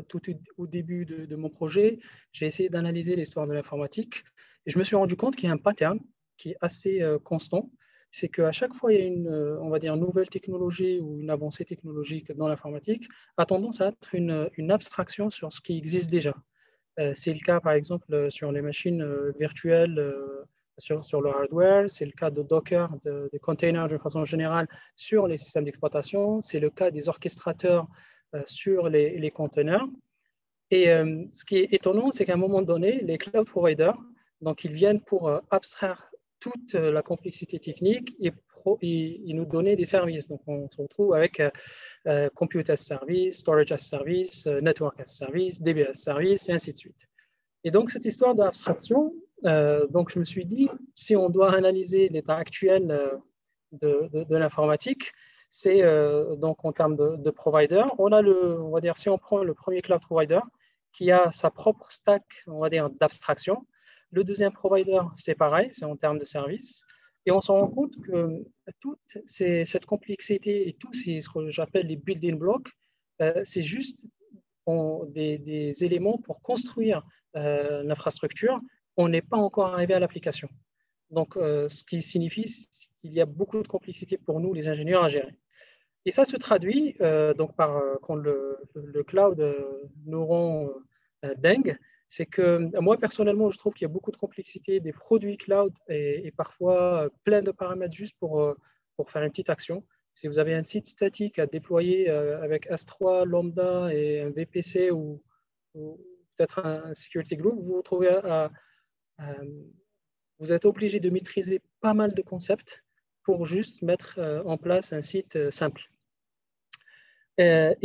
tout au début de mon projet, j'ai essayé d'analyser l'histoire de l'informatique et je me suis rendu compte qu'il y a un pattern qui est assez constant. C'est qu'à chaque fois, il y a on va dire, une nouvelle technologie ou une avancée technologique dans l'informatique a tendance à être une abstraction sur ce qui existe déjà. C'est le cas, par exemple, sur les machines virtuelles, sur le hardware. C'est le cas de Docker, des containers de façon générale sur les systèmes d'exploitation. C'est le cas des orchestrateurs sur les conteneurs. Et ce qui est étonnant, c'est qu'à un moment donné, les cloud providers, donc ils viennent pour abstraire toute la complexité technique et nous donner des services. Donc on se retrouve avec Compute as Service, Storage as Service, Network as Service, DB as Service, et ainsi de suite. Et donc cette histoire d'abstraction, donc je me suis dit, si on doit analyser l'état actuel de l'informatique, c'est donc en termes de provider, on va dire, si on prend le premier cloud provider qui a sa propre stack, on va dire, d'abstraction. Le deuxième provider, c'est pareil, c'est en termes de services. Et on se rend compte que toute cette complexité et tout ce que j'appelle les building blocks, c'est juste des éléments pour construire l'infrastructure. On n'est pas encore arrivé à l'application. Donc, ce qui signifie qu'il y a beaucoup de complexité pour nous, les ingénieurs, à gérer. Et ça se traduit donc par quand le cloud nous rend dingue. C'est que moi, personnellement, je trouve qu'il y a beaucoup de complexité des produits cloud et parfois plein de paramètres juste pour faire une petite action. Si vous avez un site statique à déployer avec S3, Lambda et un VPC ou peut-être un security group, vous vous trouvez vous êtes obligé de maîtriser pas mal de concepts pour juste mettre en place un site simple. Et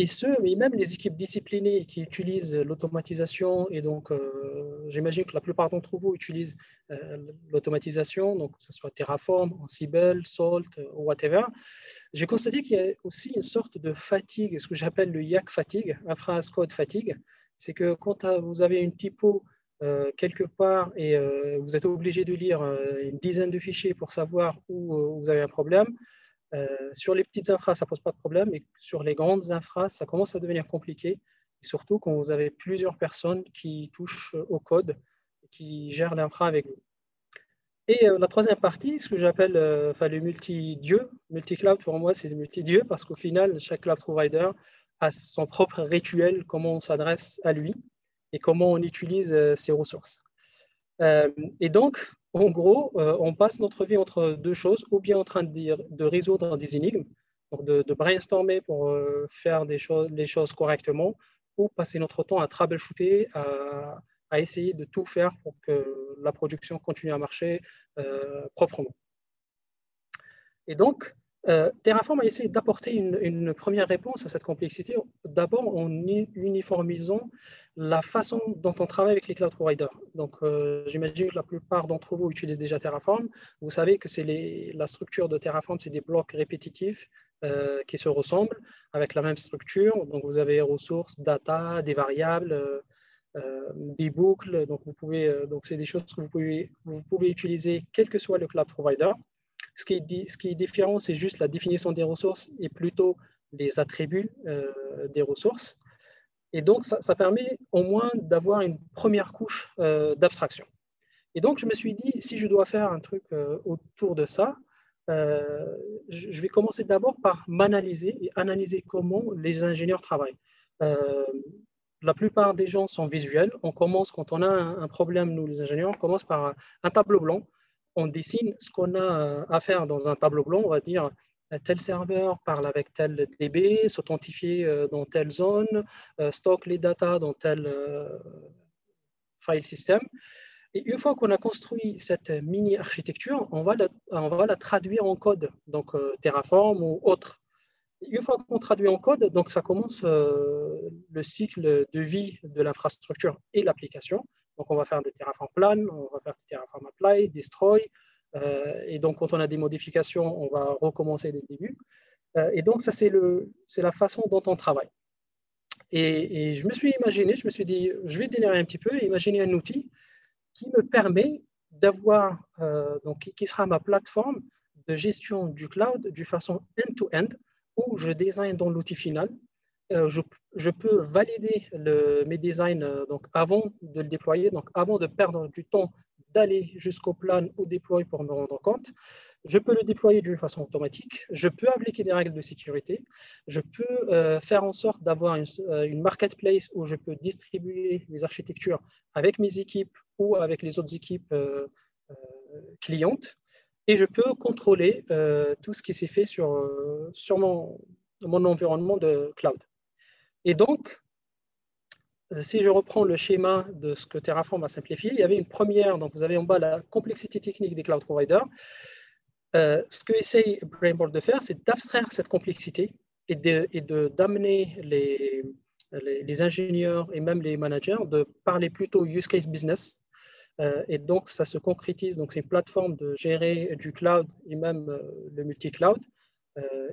même les équipes disciplinées qui utilisent l'automatisation, et donc j'imagine que la plupart d'entre vous utilisent l'automatisation, donc que ce soit Terraform, Ansible, Salt ou whatever, j'ai constaté qu'il y a aussi une sorte de fatigue, ce que j'appelle le YAC fatigue, infra as code fatigue. C'est que quand vous avez une typo quelque part et vous êtes obligé de lire une dizaine de fichiers pour savoir où vous avez un problème, sur les petites infras, ça ne pose pas de problème, mais sur les grandes infras, ça commence à devenir compliqué, et surtout quand vous avez plusieurs personnes qui touchent au code, qui gèrent l'infra avec vous. Et la troisième partie, ce que j'appelle le multi-dieu, multi-cloud pour moi, c'est le multi-dieu, parce qu'au final, chaque cloud provider a son propre rituel, comment on s'adresse à lui et comment on utilise ses ressources. Et donc, en gros, on passe notre vie entre deux choses, ou bien en train de résoudre des énigmes, donc de brainstormer pour faire les choses correctement, ou passer notre temps à troubleshooter, à essayer de tout faire pour que la production continue à marcher proprement. Et donc, Terraform a essayé d'apporter une première réponse à cette complexité, d'abord en uniformisant la façon dont on travaille avec les cloud providers. Donc, j'imagine que la plupart d'entre vous utilisent déjà Terraform. Vous savez que la structure de Terraform, c'est des blocs répétitifs qui se ressemblent avec la même structure. Donc, vous avez ressources, data, des variables, des boucles. Donc, donc c'est des choses que vous pouvez utiliser quel que soit le cloud provider. Ce qui est différent, c'est juste la définition des ressources et plutôt les attributs des ressources. Et donc, ça permet au moins d'avoir une première couche d'abstraction. Et donc, je me suis dit, si je dois faire un truc autour de ça, je vais commencer d'abord par m'analyser et analyser comment les ingénieurs travaillent. La plupart des gens sont visuels. On commence, quand on a un problème, nous les ingénieurs, on commence par un tableau blanc. On dessine ce qu'on a à faire dans un tableau blanc. On va dire tel serveur parle avec tel DB, s'authentifier dans telle zone, stocke les data dans tel file system. Et une fois qu'on a construit cette mini-architecture, on va la traduire en code, donc Terraform ou autre. Une fois qu'on traduit en code, donc ça commence le cycle de vie de l'infrastructure et l'application. Donc on va faire des Terraform Plan, on va faire des Terraform Apply, Destroy. Et donc quand on a des modifications, on va recommencer dès le début. Et donc ça, c'est la façon dont on travaille. Et je me suis dit, je vais délirer un petit peu et imaginer un outil qui me permet d'avoir, donc qui sera ma plateforme de gestion du cloud de façon end-to-end, où je design dans l'outil final. Je peux valider mes designs donc avant de le déployer, donc avant de perdre du temps d'aller jusqu'au plan ou déployer pour me rendre compte. Je peux le déployer d'une façon automatique. Je peux appliquer des règles de sécurité. Je peux faire en sorte d'avoir une marketplace où je peux distribuer mes architectures avec mes équipes ou avec les autres équipes clientes. Et je peux contrôler tout ce qui s'est fait sur mon environnement de cloud. Et donc, si je reprends le schéma de ce que Terraform a simplifié, il y avait une première, donc vous avez en bas la complexité technique des cloud providers. Ce que essaye Brainboard de faire, c'est d'abstraire cette complexité et d'amener les ingénieurs et même les managers de parler plutôt use case business. Et donc, ça se concrétise. Donc, c'est une plateforme de gérer du cloud et même le multi-cloud.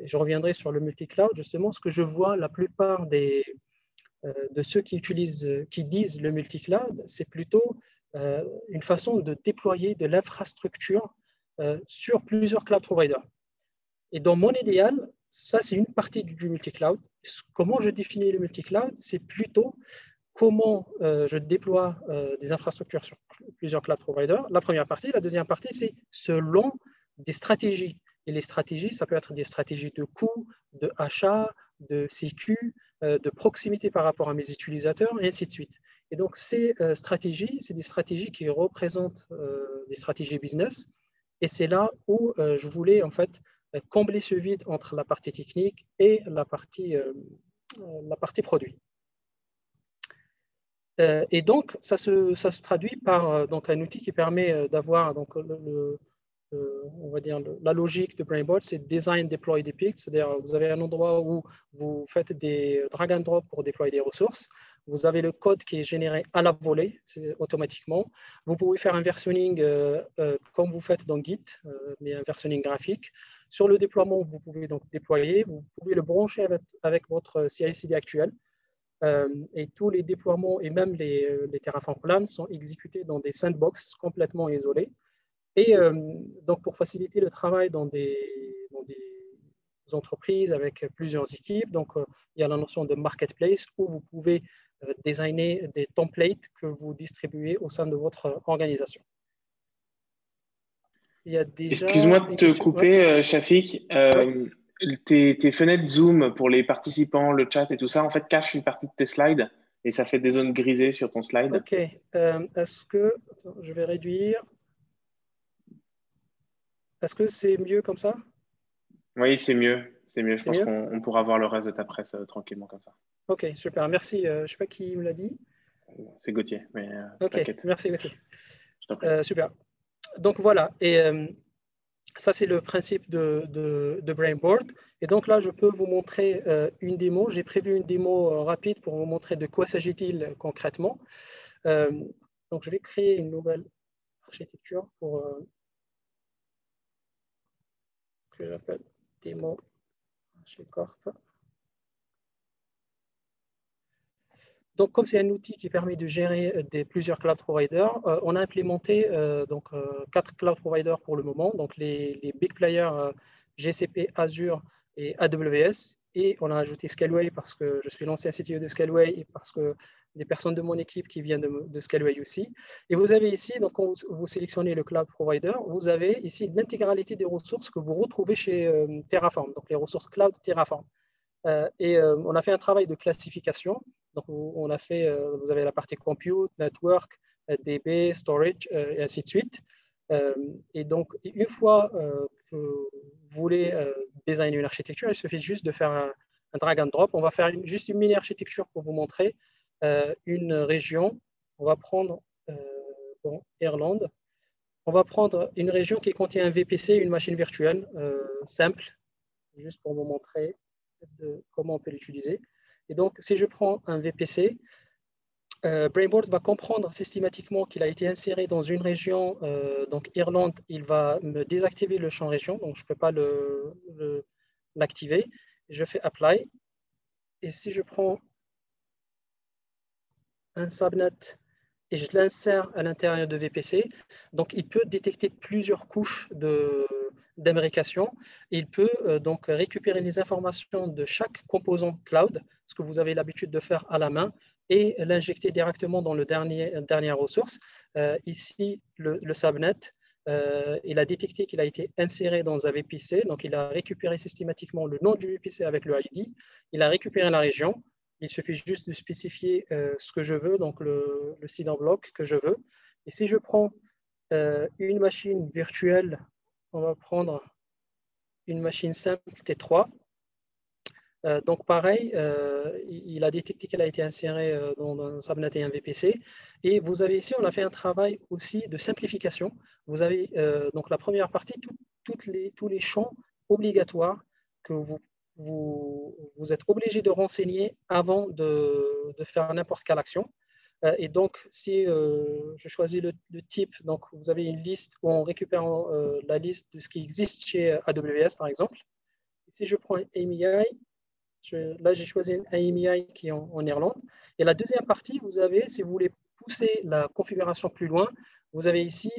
Je reviendrai sur le multi-cloud. Justement, ce que je vois, la plupart de ceux qui disent le multi-cloud, c'est plutôt une façon de déployer de l'infrastructure sur plusieurs cloud providers. Et dans mon idéal, ça, c'est une partie du multi-cloud. Comment je définis le multi-cloud? C'est plutôt comment je déploie des infrastructures sur plusieurs cloud providers. La première partie. La deuxième partie, c'est selon des stratégies. Et les stratégies, ça peut être des stratégies de coût, de achat, de sécu, de proximité par rapport à mes utilisateurs, et ainsi de suite. Et donc, ces stratégies, c'est des stratégies qui représentent des stratégies business. Et c'est là où je voulais, en fait, combler ce vide entre la partie technique et la partie produit. Et donc, ça se traduit par donc, un outil qui permet d'avoir donc, on va dire la logique de Brainboard, c'est design, deploy, depict. C'est-à-dire, vous avez un endroit où vous faites des drag and drop pour déployer des ressources. Vous avez le code qui est généré à la volée, automatiquement. Vous pouvez faire un versionning comme vous faites dans Git, mais un versionning graphique. Sur le déploiement, vous pouvez donc déployer. Vous pouvez le brancher avec votre CI/CD actuel. Et tous les déploiements et même les Terraform Plans sont exécutés dans des sandbox complètement isolés. Et donc, pour faciliter le travail dans des entreprises avec plusieurs équipes, donc il y a la notion de marketplace où vous pouvez designer des templates que vous distribuez au sein de votre organisation. Excuse-moi de te couper, Shafik. Tes fenêtres Zoom pour les participants, le chat et tout ça, en fait, cachent une partie de tes slides et ça fait des zones grisées sur ton slide. OK. Est-ce que... Attends, je vais réduire. Est-ce que c'est mieux comme ça? Oui, c'est mieux. C'est mieux. Je pense qu'on pourra voir le reste de ta presse tranquillement comme ça. OK, super. Merci. Je ne sais pas qui me l'a dit. C'est Gauthier. Mais, OK, merci Gauthier. Je super. Donc voilà. Et ça, c'est le principe de Brainboard. Et donc là, je peux vous montrer une démo. J'ai prévu une démo rapide pour vous montrer de quoi s'agit-il concrètement. Donc, je vais créer une nouvelle architecture que j'appelle démo Donc, comme c'est un outil qui permet de gérer plusieurs cloud providers, on a implémenté 4 cloud providers pour le moment, donc les big players GCP, Azure et AWS. Et on a ajouté Scaleway parce que je suis l'ancien CTO de Scaleway et parce que des personnes de mon équipe qui viennent de Scaleway aussi. Et vous avez ici, donc quand vous sélectionnez le cloud provider, vous avez ici l'intégralité des ressources que vous retrouvez chez Terraform, donc les ressources cloud Terraform. On a fait un travail de classification. Donc, on a fait, vous avez la partie compute, network, DB, storage, et ainsi de suite. Et donc, une fois que vous voulez designer une architecture, il suffit juste de faire un drag and drop. On va faire juste une mini-architecture pour vous montrer une région. On va prendre Irlande. On va prendre une région qui contient un VPC, une machine virtuelle simple, juste pour vous montrer comment on peut l'utiliser. Et donc, si je prends un VPC, Brainboard va comprendre systématiquement qu'il a été inséré dans une région, donc Irlande, il va me désactiver le champ région, donc je ne peux pas l'activer. Je fais Apply. Et si je prends un subnet et je l'insère à l'intérieur de VPC, donc il peut détecter plusieurs couches d'imbrication. Il peut donc récupérer les informations de chaque composant cloud, ce que vous avez l'habitude de faire à la main, et l'injecter directement dans le dernière ressource. Ici, le subnet, il a détecté qu'il a été inséré dans un VPC, donc il a récupéré systématiquement le nom du VPC avec le ID, il a récupéré la région. Il suffit juste de spécifier ce que je veux, donc le seed en bloc que je veux. Et si je prends une machine virtuelle, on va prendre une machine simple T3. Donc pareil, il a détecté qu'elle a été insérée dans un subnet et un VPC. Et vous avez ici, on a fait un travail aussi de simplification. Vous avez donc la première partie, tous les champs obligatoires que vous êtes obligé de renseigner avant de faire n'importe quelle action. Et donc, si je choisis le type, donc vous avez une liste où on récupère la liste de ce qui existe chez AWS, par exemple. Et si je prends un AMI, là, j'ai choisi un AMI qui est en Irlande. Et la deuxième partie, vous avez, si vous voulez pousser la configuration plus loin, vous avez ici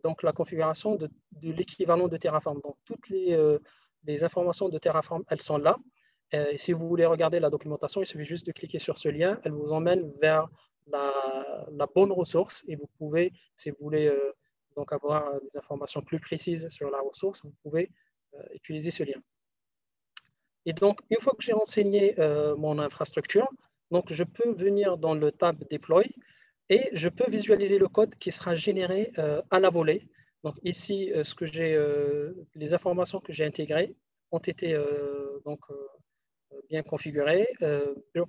donc la configuration de l'équivalent de Terraform. Donc, toutes les informations de Terraform, elles sont là. Et si vous voulez regarder la documentation, il suffit juste de cliquer sur ce lien. Elle vous emmène vers la bonne ressource et vous pouvez, si vous voulez donc avoir des informations plus précises sur la ressource, vous pouvez utiliser ce lien. Et donc, une fois que j'ai renseigné mon infrastructure, donc je peux venir dans le tab Deploy et je peux visualiser le code qui sera généré à la volée. Donc ici, les informations que j'ai intégrées ont été bien configurées.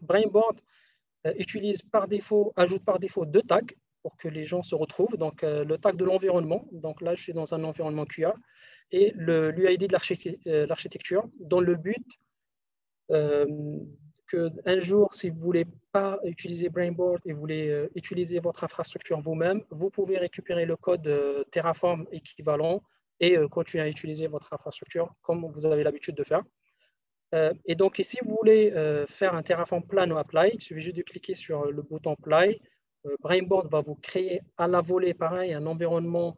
Brainboard ajoute par défaut 2 tags pour que les gens se retrouvent. Donc, le tag de l'environnement. Donc là, je suis dans un environnement QA et l'UID de l'architecture dans le but qu'un jour, si vous ne voulez pas utiliser Brainboard et vous voulez utiliser votre infrastructure vous-même, vous pouvez récupérer le code Terraform équivalent et continuer à utiliser votre infrastructure comme vous avez l'habitude de faire. Et donc, si vous voulez faire un Terraform plan ou apply, il suffit juste de cliquer sur le bouton apply. Brainboard va vous créer à la volée, pareil, un environnement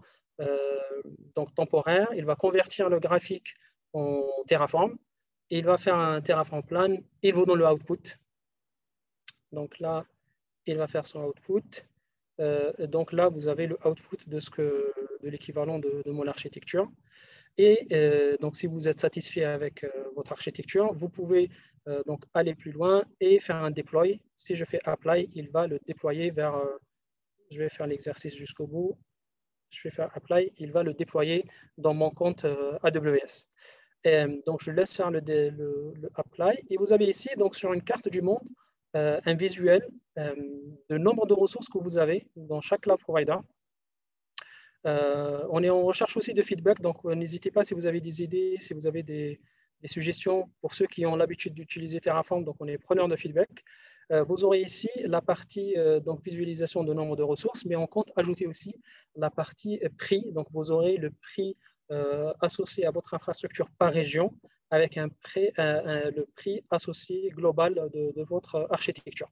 donc temporaire. Il va convertir le graphique en Terraform. Il va faire un Terraform plan et vous donne le output. Donc là, il va faire son output. Donc là, vous avez le output de l'équivalent de mon architecture. Et donc, si vous êtes satisfait avec votre architecture, vous pouvez donc aller plus loin et faire un deploy. Si je fais apply, il va le déployer vers. Je vais faire l'exercice jusqu'au bout. Je vais faire apply, il va le déployer dans mon compte AWS. Donc, je laisse faire le apply. Et vous avez ici, donc, sur une carte du monde, un visuel de nombre de ressources que vous avez dans chaque cloud provider. On est en recherche aussi de feedback, donc n'hésitez pas si vous avez des idées, si vous avez des suggestions pour ceux qui ont l'habitude d'utiliser Terraform, donc on est preneur de feedback. Vous aurez ici la partie donc visualisation de nombre de ressources, mais on compte ajouter aussi la partie prix, donc vous aurez le prix associé à votre infrastructure par région, avec le prix associé global de votre architecture.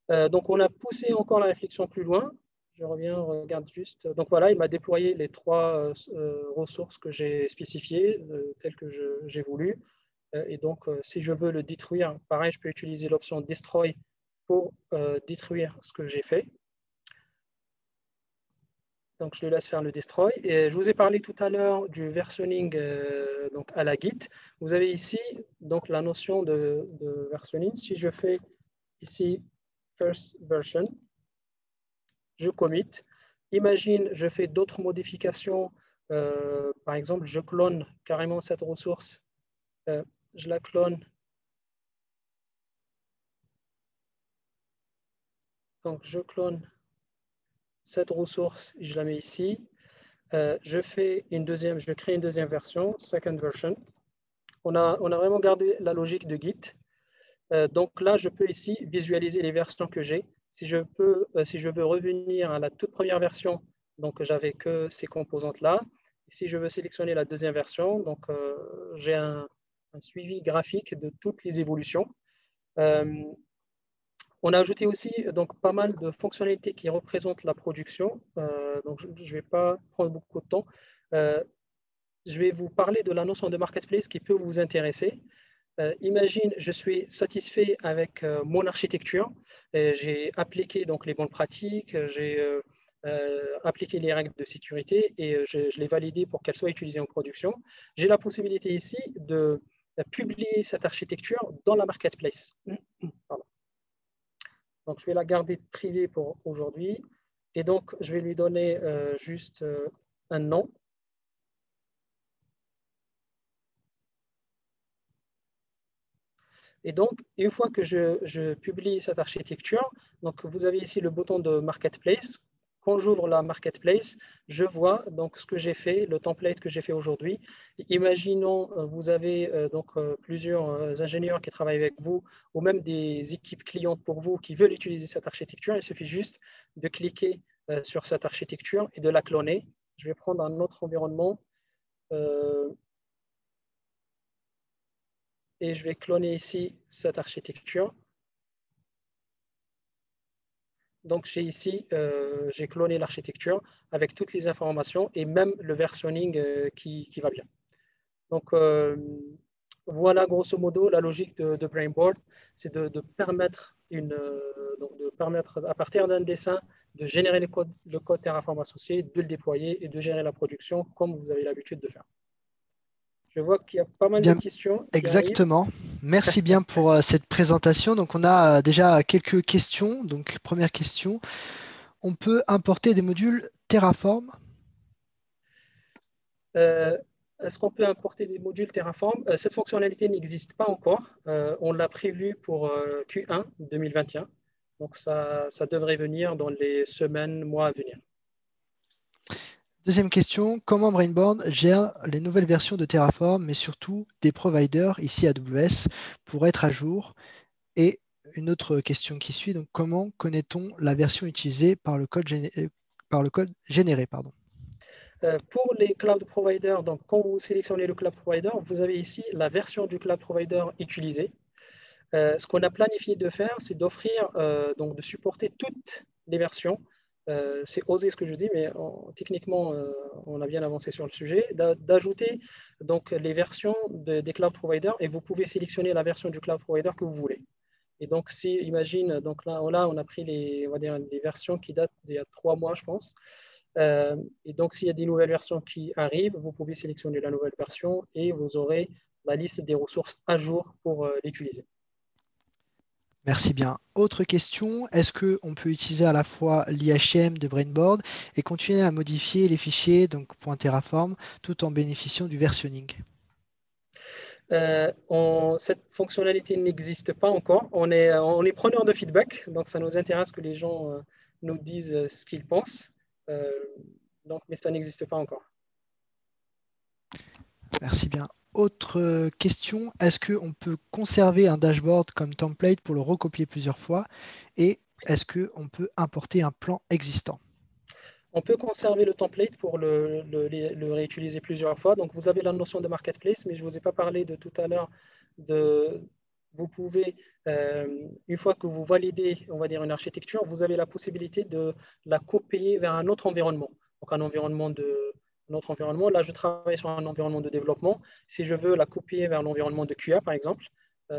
Donc, on a poussé encore la réflexion plus loin. Je reviens, regarde juste. Donc, voilà, il m'a déployé les 3 ressources que j'ai spécifiées, telles que j'ai voulu. Et donc, si je veux le détruire, pareil, je peux utiliser l'option Destroy pour détruire ce que j'ai fait. Donc, je le laisse faire le destroy. Et je vous ai parlé tout à l'heure du versionning donc à la Git. Vous avez ici donc, la notion de versionning. Si je fais ici first version, je commit. Imagine, je fais d'autres modifications. Par exemple, je clone carrément cette ressource. Je la clone. Donc, je clone cette ressource et je la mets ici. Je crée une deuxième version, second version. On a vraiment gardé la logique de Git. Donc là, je peux ici visualiser les versions que j'ai. Si je veux revenir à la toute première version, donc j'avais que ces composantes-là. Si je veux sélectionner la deuxième version, donc j'ai un suivi graphique de toutes les évolutions. On a ajouté aussi donc, pas mal de fonctionnalités qui représentent la production. Donc, je ne vais pas prendre beaucoup de temps. Je vais vous parler de la notion de marketplace qui peut vous intéresser. Imagine, je suis satisfait avec mon architecture. J'ai appliqué donc, les bonnes pratiques, j'ai appliqué les règles de sécurité et je l'ai validé pour qu'elle soit utilisée en production. J'ai la possibilité ici de publier cette architecture dans la marketplace. Pardon. Donc, je vais la garder privée pour aujourd'hui. Et donc, je vais lui donner juste un nom. Et donc, une fois que je publie cette architecture, donc vous avez ici le bouton de Marketplace. Quand j'ouvre la Marketplace, je vois donc ce que j'ai fait, le template que j'ai fait aujourd'hui. Imaginons, vous avez plusieurs ingénieurs qui travaillent avec vous ou même des équipes clientes pour vous qui veulent utiliser cette architecture. Il suffit juste de cliquer sur cette architecture et de la cloner. Je vais prendre un autre environnement. Et je vais cloner ici cette architecture. Donc, j'ai cloné l'architecture avec toutes les informations et même le versionning qui va bien. Donc, voilà grosso modo la logique de Brainboard, c'est de permettre à partir d'un dessin de générer le code Terraform associé, de le déployer et de gérer la production comme vous avez l'habitude de faire. Je vois qu'il y a pas mal de questions. Exactement. Merci bien pour cette présentation. Donc, on a déjà quelques questions. Donc, première question. On peut importer des modules Terraform? Est-ce qu'on peut importer des modules Terraform? Cette fonctionnalité n'existe pas encore. On l'a prévu pour Q1 2021. Donc, ça devrait venir dans les semaines, mois à venir. Deuxième question, comment Brainboard gère les nouvelles versions de Terraform, mais surtout des providers, ici AWS, pour être à jour? Et une autre question qui suit, donc comment connaît-on la version utilisée par le code généré, pardon. Pour les cloud providers, donc quand vous sélectionnez le cloud provider, vous avez ici la version du cloud provider utilisée. Ce qu'on a planifié de faire, c'est d'offrir, donc de supporter toutes les versions. C'est osé ce que je dis, mais techniquement, on a bien avancé sur le sujet, d'ajouter donc les versions des cloud providers et vous pouvez sélectionner la version du cloud provider que vous voulez. Et donc, si, imagine, donc là, on a pris les versions qui datent d'il y a 3 mois, je pense. Et donc, s'il y a des nouvelles versions qui arrivent, vous pouvez sélectionner la nouvelle version et vous aurez la liste des ressources à jour pour l'utiliser. Merci bien. Autre question, est-ce qu'on peut utiliser à la fois l'IHM de Brainboard et continuer à modifier les fichiers donc .terraform tout en bénéficiant du versionning? Cette fonctionnalité n'existe pas encore. On est preneur de feedback, donc ça nous intéresse que les gens nous disent ce qu'ils pensent. Mais ça n'existe pas encore. Merci bien. Autre question, est-ce qu'on peut conserver un dashboard comme template pour le recopier plusieurs fois? Et est-ce qu'on peut importer un plan existant? On peut conserver le template pour le réutiliser plusieurs fois. Donc, vous avez la notion de marketplace, mais je ne vous ai pas parlé de tout à l'heure. Vous pouvez, une fois que vous validez, on va dire, une architecture, vous avez la possibilité de la copier vers un autre environnement. Donc, un autre environnement. Là, je travaille sur un environnement de développement. Si je veux la copier vers l'environnement de QA, par exemple,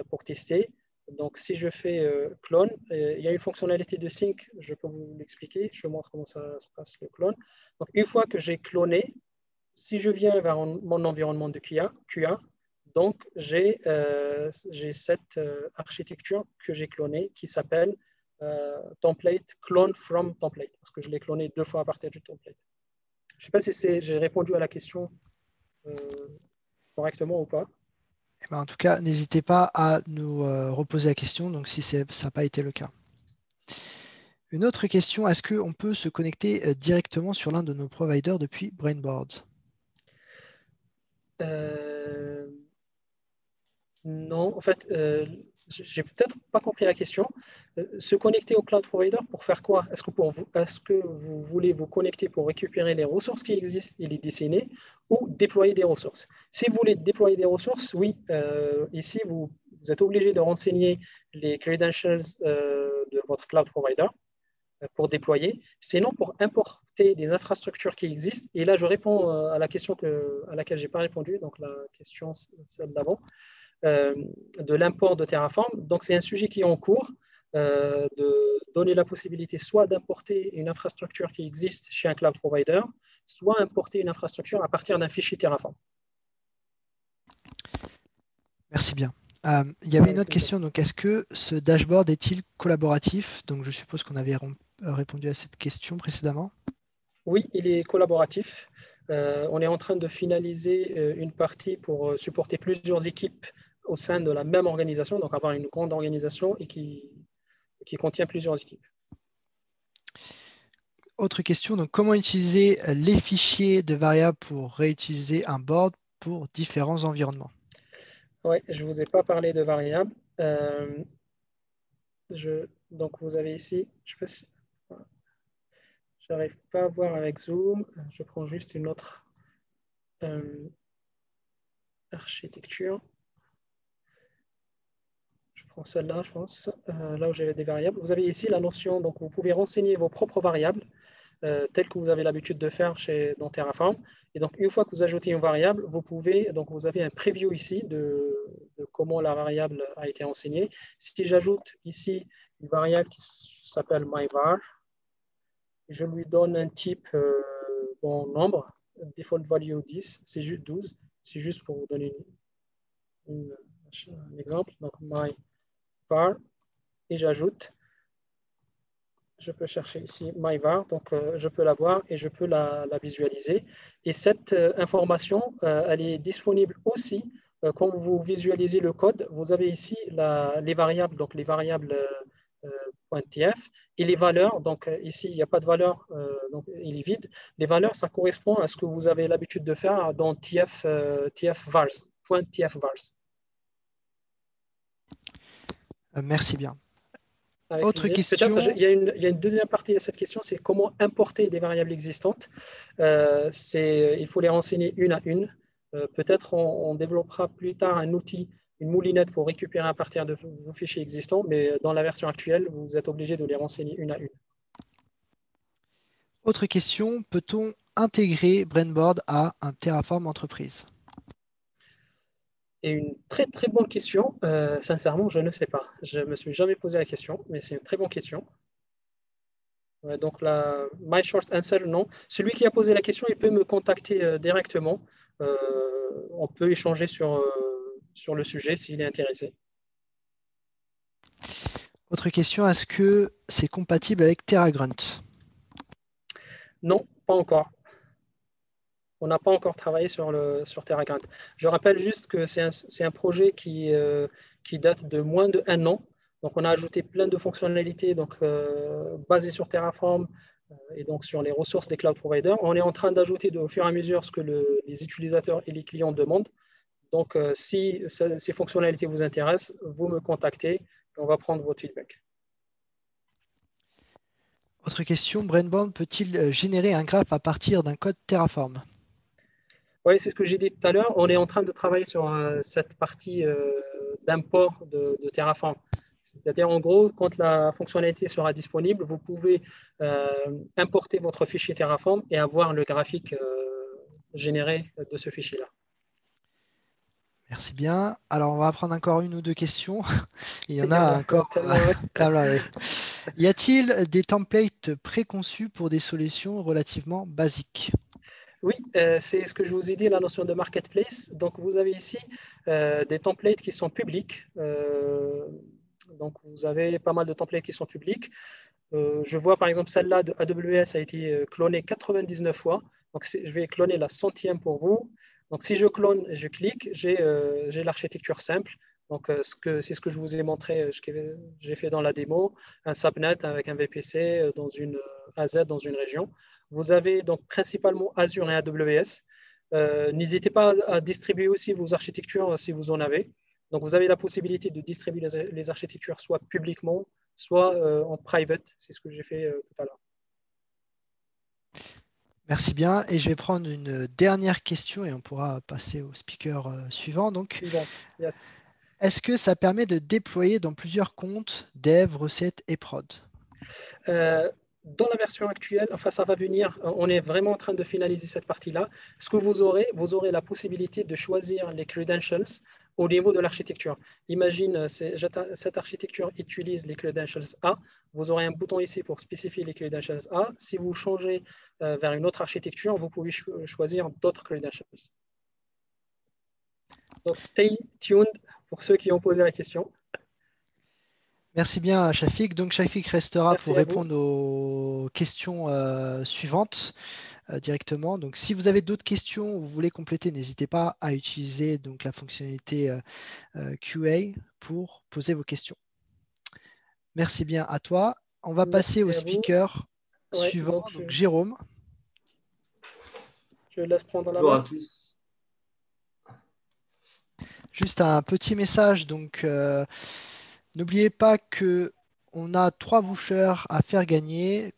pour tester, donc, si je fais clone, il y a une fonctionnalité de sync, je peux vous l'expliquer, je vous montre comment ça se passe le clone. Donc, une fois que j'ai cloné, si je viens vers mon environnement de QA, donc j'ai cette architecture que j'ai clonée qui s'appelle template clone from template, parce que je l'ai cloné 2 fois à partir du template. Je ne sais pas si j'ai répondu à la question correctement ou pas. Eh ben, en tout cas, n'hésitez pas à nous reposer la question, donc si ça n'a pas été le cas. Une autre question, est-ce qu'on peut se connecter directement sur l'un de nos providers depuis Brainboard? Non, en fait, j'ai peut-être pas compris la question. Se connecter au cloud provider pour faire quoi? Est-ce que vous voulez vous connecter pour récupérer les ressources qui existent et les dessiner ou déployer des ressources? Si vous voulez déployer des ressources, oui, ici, vous êtes obligé de renseigner les credentials de votre cloud provider pour déployer. Sinon, pour importer des infrastructures qui existent, et là, je réponds à la question à laquelle je n'ai pas répondu, donc la question, celle d'avant, de l'import de Terraform. Donc, c'est un sujet qui est en cours, de donner la possibilité soit d'importer une infrastructure qui existe chez un cloud provider, soit importer une infrastructure à partir d'un fichier Terraform. Merci bien. Il y avait une autre question. Donc, est-ce que ce dashboard est-il collaboratif? Donc, je suppose qu'on avait répondu à cette question précédemment. Oui, il est collaboratif. On est en train de finaliser une partie pour supporter plusieurs équipes au sein de la même organisation, donc avoir une grande organisation et qui contient plusieurs équipes. Autre question, donc comment utiliser les fichiers de variables pour réutiliser un board pour différents environnements? Oui, je ne vous ai pas parlé de variables. Donc, vous avez ici, je ne sais pas si je n'arrive pas à voir avec Zoom. Je prends juste une autre architecture. Je prends celle-là, je pense, là où j'avais des variables. Vous avez ici la notion, donc vous pouvez renseigner vos propres variables, telles que vous avez l'habitude de faire dans Terraform. Et donc, une fois que vous ajoutez une variable, vous avez un preview ici de comment la variable a été enseignée. Si j'ajoute ici une variable qui s'appelle myvar, je lui donne un type bon nombre, default value 10, c'est juste 12. C'est juste pour vous donner un exemple. Donc, myvar, et j'ajoute, je peux chercher ici myvar, donc je peux la voir et je peux la visualiser. Et cette information, elle est disponible aussi quand vous visualisez le code. Vous avez ici les variables, donc les variables .tf et les valeurs. Donc ici, il n'y a pas de valeur, donc il est vide. Les valeurs, ça correspond à ce que vous avez l'habitude de faire dans tf.vars. Merci bien. Autre question. Il y a une deuxième partie à cette question, c'est comment importer des variables existantes. Il faut les renseigner une à une. Peut-être on développera plus tard un outil, une moulinette pour récupérer à partir de vos fichiers existants, mais dans la version actuelle, vous êtes obligé de les renseigner une à une. Autre question, peut-on intégrer Brainboard à un Terraform entreprise? Et une très très bonne question. Sincèrement, je ne sais pas. Je ne me suis jamais posé la question, mais c'est une très bonne question. Donc, my short answer, non. Celui qui a posé la question, il peut me contacter directement. On peut échanger sur le sujet s'il est intéressé. Autre question, est-ce que c'est compatible avec TerraGrunt? Non, pas encore. On n'a pas encore travaillé sur TerraGrunt. Je rappelle juste que c'est un projet qui date de moins d'1 an. Donc, on a ajouté plein de fonctionnalités basées sur Terraform et donc sur les ressources des cloud providers. On est en train d'ajouter au fur et à mesure ce que les utilisateurs et les clients demandent. Donc, si ces fonctionnalités vous intéressent, vous me contactez et on va prendre votre feedback. Autre question, Brainbound peut-il générer un graphe à partir d'un code Terraform? Oui, c'est ce que j'ai dit tout à l'heure. On est en train de travailler sur cette partie d'import de Terraform. C'est-à-dire, en gros, quand la fonctionnalité sera disponible, vous pouvez importer votre fichier Terraform et avoir le graphique généré de ce fichier-là. Merci bien. Alors, on va prendre encore une ou deux questions. Il y en Il y en a a encore tellement, ouais. pas mal, oui. Y a-t-il des templates préconçus pour des solutions relativement basiques? Oui, c'est ce que je vous ai dit, la notion de marketplace. Donc, vous avez ici des templates qui sont publics. Donc, vous avez pas mal de templates qui sont publics. Je vois par exemple celle-là de AWS a été clonée 99 fois. Donc, je vais cloner la centième pour vous. Donc, si je clone et je clique, j'ai l'architecture simple. Donc, c'est ce que je vous ai montré, j'ai fait dans la démo, un subnet avec un VPC dans une AZ dans une région. Vous avez donc principalement Azure et AWS. N'hésitez pas à distribuer aussi vos architectures si vous en avez. Donc, vous avez la possibilité de distribuer les architectures soit publiquement, soit en private. C'est ce que j'ai fait tout à l'heure. Merci bien. Et je vais prendre une dernière question et on pourra passer au speaker suivant. Donc, Suivant. Yes. est-ce que ça permet de déployer dans plusieurs comptes, dev, recettes et prod? Dans la version actuelle, enfin ça va venir, on est vraiment en train de finaliser cette partie-là. Ce que vous aurez la possibilité de choisir les credentials au niveau de l'architecture. Imagine, cette architecture utilise les credentials A. Vous aurez un bouton ici pour spécifier les credentials A. Si vous changez vers une autre architecture, vous pouvez choisir d'autres credentials. Donc, stay tuned pour ceux qui ont posé la question. Merci bien, Shafik. Donc, Shafik restera Merci pour à vous. répondre aux questions suivantes directement. Donc, si vous avez d'autres questions ou vous voulez compléter, n'hésitez pas à utiliser donc, la fonctionnalité QA pour poser vos questions. Merci bien à toi. On va passer Merci au à vous. speaker Ouais, suivant, donc donc Jérôme. je laisse prendre la Bonjour main. à tous. Juste un petit message. Donc, n'oubliez pas que on a 3 vouchers à faire gagner.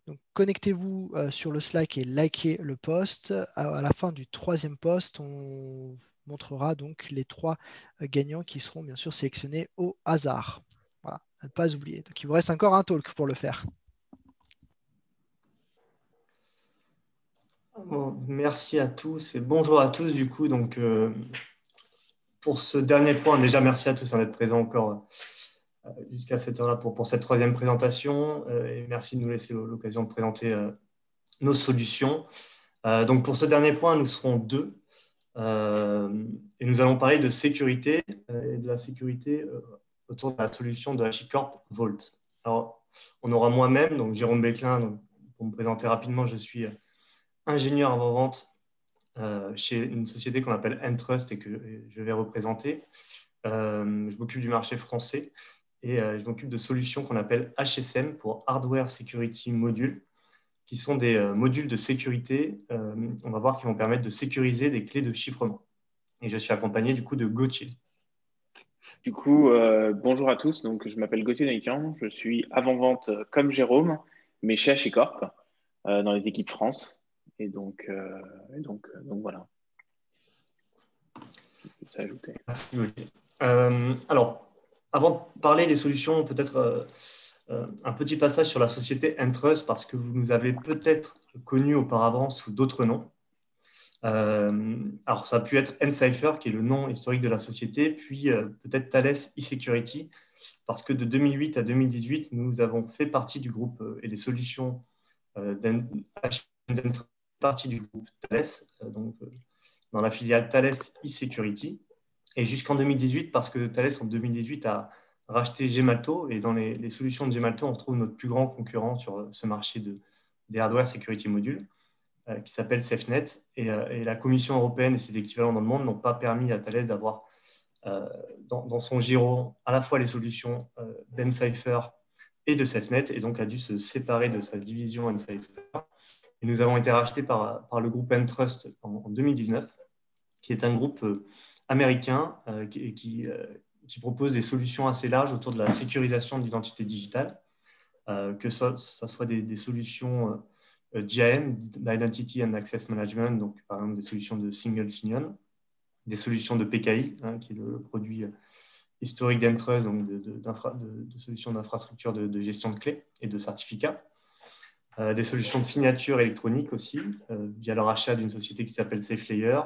Donc, connectez-vous sur le Slack et likez le post. À la fin du 3e post, on montrera donc les 3 gagnants qui seront bien sûr sélectionnés au hasard. Voilà, à ne pas oublier. Donc, il vous reste encore un talk pour le faire. Bon, merci à tous et bonjour à tous du coup. Donc, pour ce dernier point, déjà merci à tous d'être présents encore jusqu'à cette heure-là pour cette 3e présentation. Et merci de nous laisser l'occasion de présenter nos solutions. Donc, pour ce dernier point, nous serons 2. Et nous allons parler de sécurité et de la sécurité autour de la solution de HashiCorp Vault. Alors, on aura moi-même, donc Jérôme Béclin, donc, pour me présenter rapidement, je suis ingénieur avant-vente chez une société qu'on appelle Entrust et que je vais représenter. Je m'occupe du marché français et je m'occupe de solutions qu'on appelle HSM pour Hardware Security Module, qui sont des modules de sécurité, on va voir, qui vont permettre de sécuriser des clés de chiffrement. Et je suis accompagné du coup de Gauthier. Du coup, bonjour à tous. Donc, je m'appelle Gauthier Naïkian. Je suis avant-vente comme Jérôme, mais chez HashiCorp, dans les équipes France. Et donc voilà. Ça ajouter. Merci Gauthier. Alors, avant de parler des solutions, peut-être un petit passage sur la société Entrust, parce que vous nous avez peut-être connus auparavant sous d'autres noms. Alors, ça a pu être Encipher, qui est le nom historique de la société, puis peut-être Thales eSecurity, parce que de 2008 à 2018, nous avons fait partie du groupe et les solutions d'Entrust partie du groupe Thales, donc dans la filiale Thales eSecurity. Et jusqu'en 2018, parce que Thales, en 2018, a racheté Gemalto, et dans les solutions de Gemalto, on retrouve notre plus grand concurrent sur ce marché des hardware security modules, qui s'appelle SafeNet. Et la Commission européenne et ses équivalents dans le monde n'ont pas permis à Thales d'avoir dans son giron à la fois les solutions d'Encipher et de SafeNet, et donc a dû se séparer de sa division Encipher. Et nous avons été rachetés par le groupe Entrust en 2019, qui est un groupe américain qui propose des solutions assez larges autour de la sécurisation de l'identité digitale. que ça soit des solutions d'IAM, d'Identity and Access Management, donc par exemple des solutions de Single Sign-On, des solutions de PKI, qui est le produit historique d'Entrust, donc de solutions d'infrastructure de gestion de clés et de certificats. Des solutions de signature électronique aussi, via le rachat d'une société qui s'appelle SafeLayer.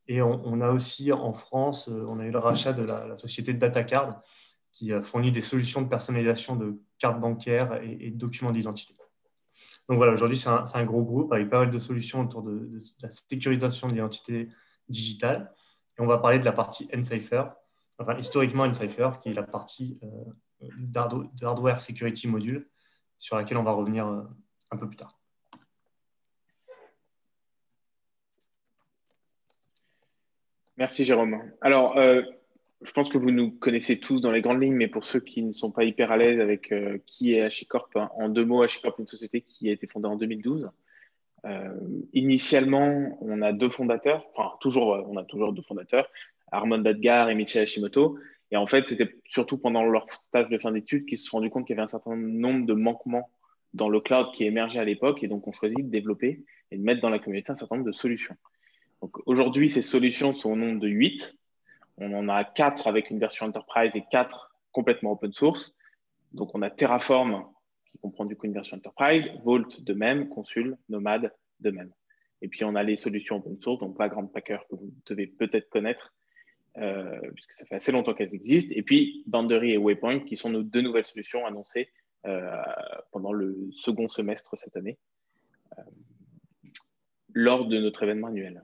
Et on a aussi en France, on a eu le rachat de la société DataCard, qui fournit des solutions de personnalisation de cartes bancaires et de documents d'identité. Donc voilà, aujourd'hui, c'est un gros groupe avec pas mal de solutions autour de la sécurisation de l'identité digitale. Et on va parler de la partie nCipher, enfin historiquement nCipher, qui est la partie d'Hardware Security Module, sur laquelle on va revenir un peu plus tard. Merci Jérôme. Alors, je pense que vous nous connaissez tous dans les grandes lignes, mais pour ceux qui ne sont pas hyper à l'aise avec qui est HashiCorp, en 2 mots, HashiCorp est une société qui a été fondée en 2012. Initialement, on a 2 fondateurs, enfin on a toujours 2 fondateurs, Armand Dadgar et Michel Hashimoto. Et en fait, c'était surtout pendant leur stage de fin d'études qu'ils se sont rendus compte qu'il y avait un certain nombre de manquements dans le cloud qui émergeait à l'époque, et donc on choisit de développer et de mettre dans la communauté un certain nombre de solutions. Donc aujourd'hui, ces solutions sont au nombre de 8. On en a 4 avec une version Enterprise et 4 complètement open source. Donc on a Terraform qui comprend du coup une version Enterprise, Vault de même, Consul, Nomad de même. Et puis on a les solutions open source, donc Vagrant Packer que vous devez peut-être connaître, puisque ça fait assez longtemps qu'elles existent. Et puis Boundary et Waypoint qui sont nos 2 nouvelles solutions annoncées pendant le second semestre cette année, lors de notre événement annuel.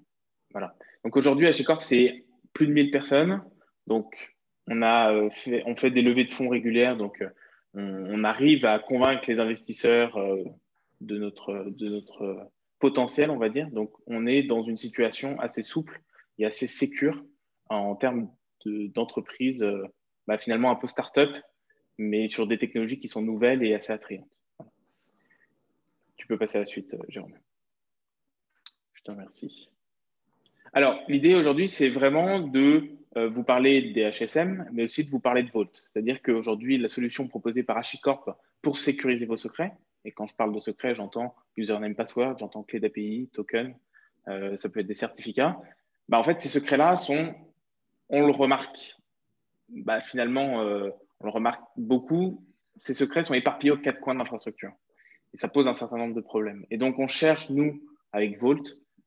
Voilà. Donc aujourd'hui, HashiCorp, c'est plus de 1000 personnes. Donc on fait des levées de fonds régulières. Donc on arrive à convaincre les investisseurs de notre potentiel, on va dire. Donc on est dans une situation assez souple et assez sécure en termes d'entreprise, finalement un peu start-up, mais sur des technologies qui sont nouvelles et assez attrayantes. Voilà. Tu peux passer à la suite, Jérôme. Je te remercie. Alors, l'idée aujourd'hui, c'est vraiment de vous parler des HSM, mais aussi de vous parler de Vault. C'est-à-dire qu'aujourd'hui, la solution proposée par HashiCorp pour sécuriser vos secrets, et quand je parle de secrets, j'entends username password, j'entends clé d'API, token, ça peut être des certificats. En fait, ces secrets-là on le remarque. Finalement, on le remarque beaucoup. Ces secrets sont éparpillés aux 4 coins de l'infrastructure. Et ça pose un certain nombre de problèmes. Et donc, on cherche, nous, avec Vault,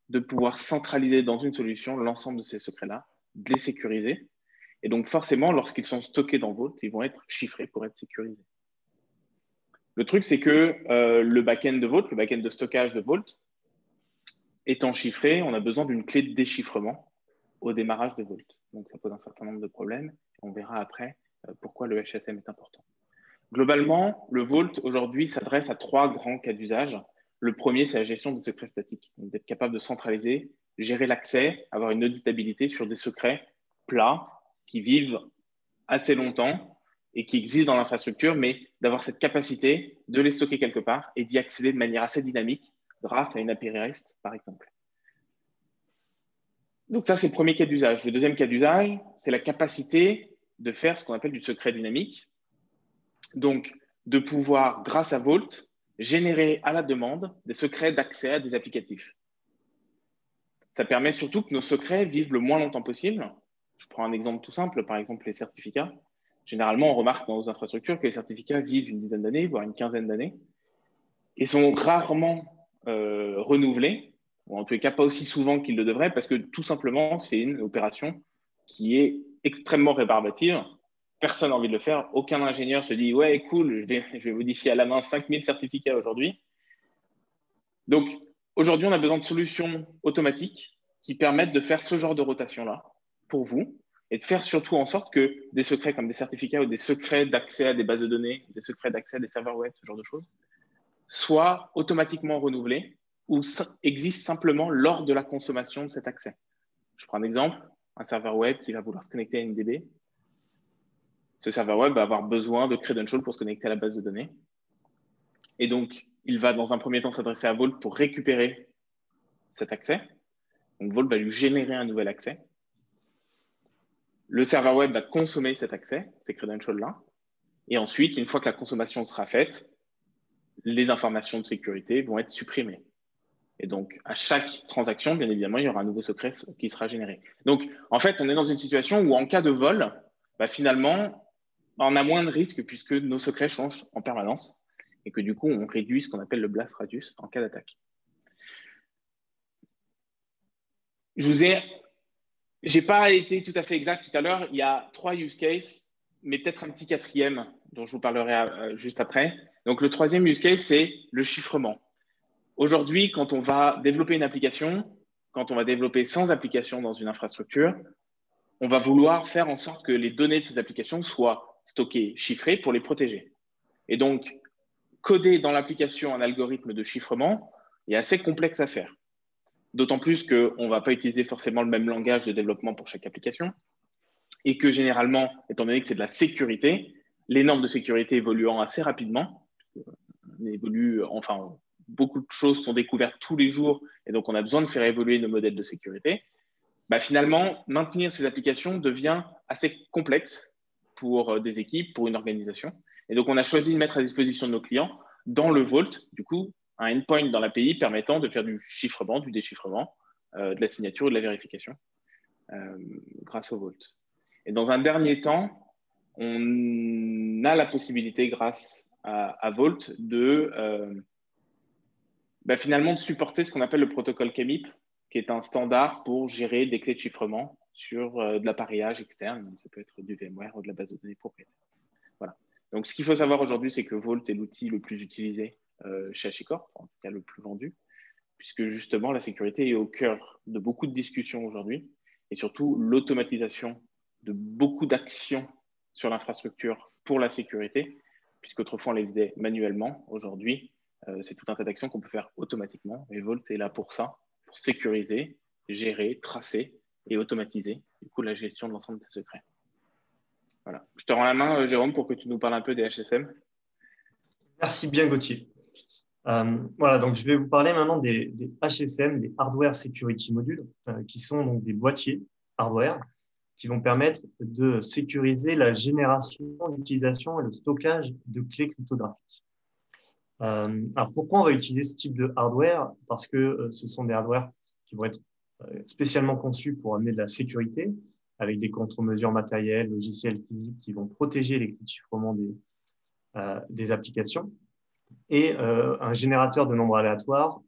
de pouvoir centraliser dans une solution l'ensemble de ces secrets-là, de les sécuriser. Et donc, forcément, lorsqu'ils sont stockés dans Vault, ils vont être chiffrés pour être sécurisés. Le truc, c'est que le back-end de Vault, le back-end de stockage de Vault, étant chiffré, on a besoin d'une clé de déchiffrement au démarrage de Vault. Donc, ça pose un certain nombre de problèmes. On verra après pourquoi le HSM est important. Globalement, le Vault, aujourd'hui, s'adresse à 3 grands cas d'usage. Le premier, c'est la gestion des secrets statiques. Donc, d'être capable de centraliser, gérer l'accès, avoir une auditabilité sur des secrets plats qui vivent assez longtemps et qui existent dans l'infrastructure, mais d'avoir cette capacité de les stocker quelque part et d'y accéder de manière assez dynamique grâce à une API REST, par exemple. Donc ça, c'est le premier cas d'usage. Le deuxième cas d'usage, c'est la capacité de faire ce qu'on appelle du secret dynamique. Donc, de pouvoir, grâce à Vault, générer à la demande des secrets d'accès à des applicatifs. Ça permet surtout que nos secrets vivent le moins longtemps possible. Je prends un exemple tout simple, par exemple les certificats. Généralement, on remarque dans nos infrastructures que les certificats vivent une dizaine d'années, voire une quinzaine d'années, et sont rarement renouvelés, ou en tous les cas pas aussi souvent qu'ils le devraient, parce que tout simplement, c'est une opération qui est extrêmement rébarbative. Personne n'a envie de le faire. Aucun ingénieur se dit « Ouais, cool, je vais modifier à la main 5000 certificats aujourd'hui. » Donc, aujourd'hui, on a besoin de solutions automatiques qui permettent de faire ce genre de rotation-là pour vous et de faire surtout en sorte que des secrets comme des certificats ou des secrets d'accès à des bases de données, des secrets d'accès à des serveurs web, ce genre de choses, soient automatiquement renouvelés ou existent simplement lors de la consommation de cet accès. Je prends un exemple, un serveur web qui va vouloir se connecter à une DB. Ce serveur web va avoir besoin de credentials pour se connecter à la base de données. Et donc, il va dans un premier temps s'adresser à Vault pour récupérer cet accès. Donc, Vault va lui générer un nouvel accès. Le serveur web va consommer cet accès, ces credentials-là. Et ensuite, une fois que la consommation sera faite, les informations de sécurité vont être supprimées. Et donc, à chaque transaction, bien évidemment, il y aura un nouveau secret qui sera généré. Donc, en fait, on est dans une situation où, en cas de vol, finalement, on a moins de risques puisque nos secrets changent en permanence et que du coup, on réduit ce qu'on appelle le blast radius en cas d'attaque. Je n'ai pas été tout à fait exact tout à l'heure. Il y a 3 use cases, mais peut-être un petit 4e dont je vous parlerai juste après. Donc, le 3e use case, c'est le chiffrement. Aujourd'hui, quand on va développer une application, quand on va développer sans application dans une infrastructure, on va vouloir faire en sorte que les données de ces applications soient stockées, chiffrées pour les protéger. Et donc, coder dans l'application un algorithme de chiffrement est assez complexe à faire. D'autant plus qu'on ne va pas utiliser forcément le même langage de développement pour chaque application et que généralement, étant donné que c'est de la sécurité, les normes de sécurité évoluant assez rapidement, beaucoup de choses sont découvertes tous les jours et donc on a besoin de faire évoluer nos modèles de sécurité. Finalement, maintenir ces applications devient assez complexe pour des équipes, pour une organisation. Et donc, on a choisi de mettre à disposition de nos clients dans le Vault, du coup, un endpoint dans l'API permettant de faire du chiffrement, du déchiffrement, de la signature et de la vérification grâce au Vault. Et dans un dernier temps, on a la possibilité, grâce à Vault, finalement de supporter ce qu'on appelle le protocole KMIP, qui est un standard pour gérer des clés de chiffrement sur de l'appareillage externe. Donc, ça peut être du VMware ou de la base de données propriétaire. Voilà. Donc, ce qu'il faut savoir aujourd'hui, c'est que Vault est l'outil le plus utilisé chez HashiCorp, en tout cas le plus vendu, puisque justement, la sécurité est au cœur de beaucoup de discussions aujourd'hui, et surtout l'automatisation de beaucoup d'actions sur l'infrastructure pour la sécurité, puisqu'autrefois on les faisait manuellement. Aujourd'hui, c'est tout un tas d'actions qu'on peut faire automatiquement, et Vault est là pour ça, pour sécuriser, gérer, tracer et automatiser du coup la gestion de l'ensemble de tes secrets. Voilà. Je te rends la main, Jérôme, pour que tu nous parles un peu des HSM. Merci bien, Gauthier. Voilà, donc je vais vous parler maintenant des HSM, des Hardware Security Modules, qui sont donc des boîtiers hardware qui vont permettre de sécuriser la génération, l'utilisation et le stockage de clés cryptographiques. Alors, pourquoi on va utiliser ce type de hardware? Parce que ce sont des hardware qui vont être spécialement conçus pour amener de la sécurité, avec des contre-mesures matérielles, logicielles, physiques qui vont protéger les clés de chiffrement des applications, et un générateur de nombres aléatoires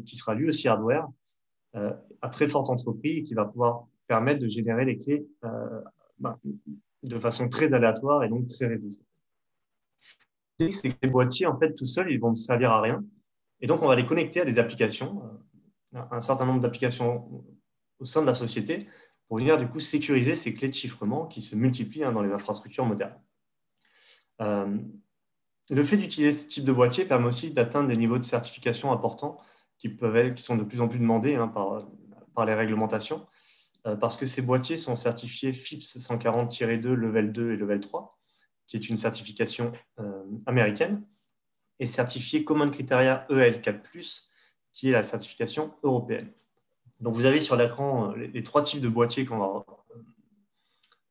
qui sera lui aussi hardware, à très forte entropie et qui va pouvoir permettre de générer les clés de façon très aléatoire et donc très résistante. C'est que les boîtiers, en fait, tout seuls, ils vont ne servir à rien. Et donc, on va les connecter à des applications, un certain nombre d'applications au sein de la société, pour venir, du coup, sécuriser ces clés de chiffrement qui se multiplient dans les infrastructures modernes. Le fait d'utiliser ce type de boîtier permet aussi d'atteindre des niveaux de certification importants qui sont de plus en plus demandés par les réglementations, parce que ces boîtiers sont certifiés FIPS 140-2, Level 2 et Level 3, qui est une certification américaine, et certifié Common Criteria EL4+, qui est la certification européenne. Donc, vous avez sur l'écran les 3 types de boîtiers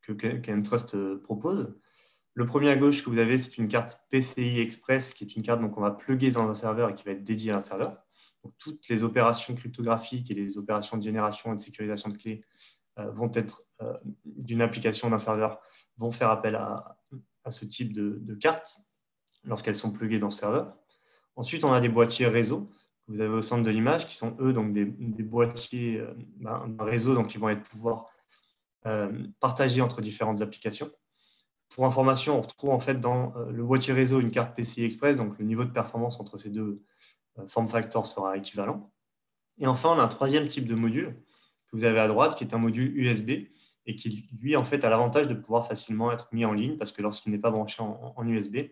que KMTrust propose. Le premier à gauche que vous avez, c'est une carte PCI Express, qui est une carte qu'on va plugger dans un serveur et qui va être dédiée à un serveur. Donc, toutes les opérations cryptographiques et les opérations de génération et de sécurisation de clés vont être d'une application d'un serveur, vont faire appel à ce type de cartes lorsqu'elles sont pluguées dans le serveur. Ensuite, on a des boîtiers réseau que vous avez au centre de l'image, qui sont eux donc des boîtiers d'un réseau, donc qui vont pouvoir partager entre différentes applications. Pour information, on retrouve en fait dans le boîtier réseau une carte PCI Express, donc le niveau de performance entre ces deux form factors sera équivalent. Et enfin, on a un 3e type de module que vous avez à droite, qui est un module USB, et qui, lui, en fait, a l'avantage de pouvoir facilement être mis en ligne, parce que lorsqu'il n'est pas branché en USB,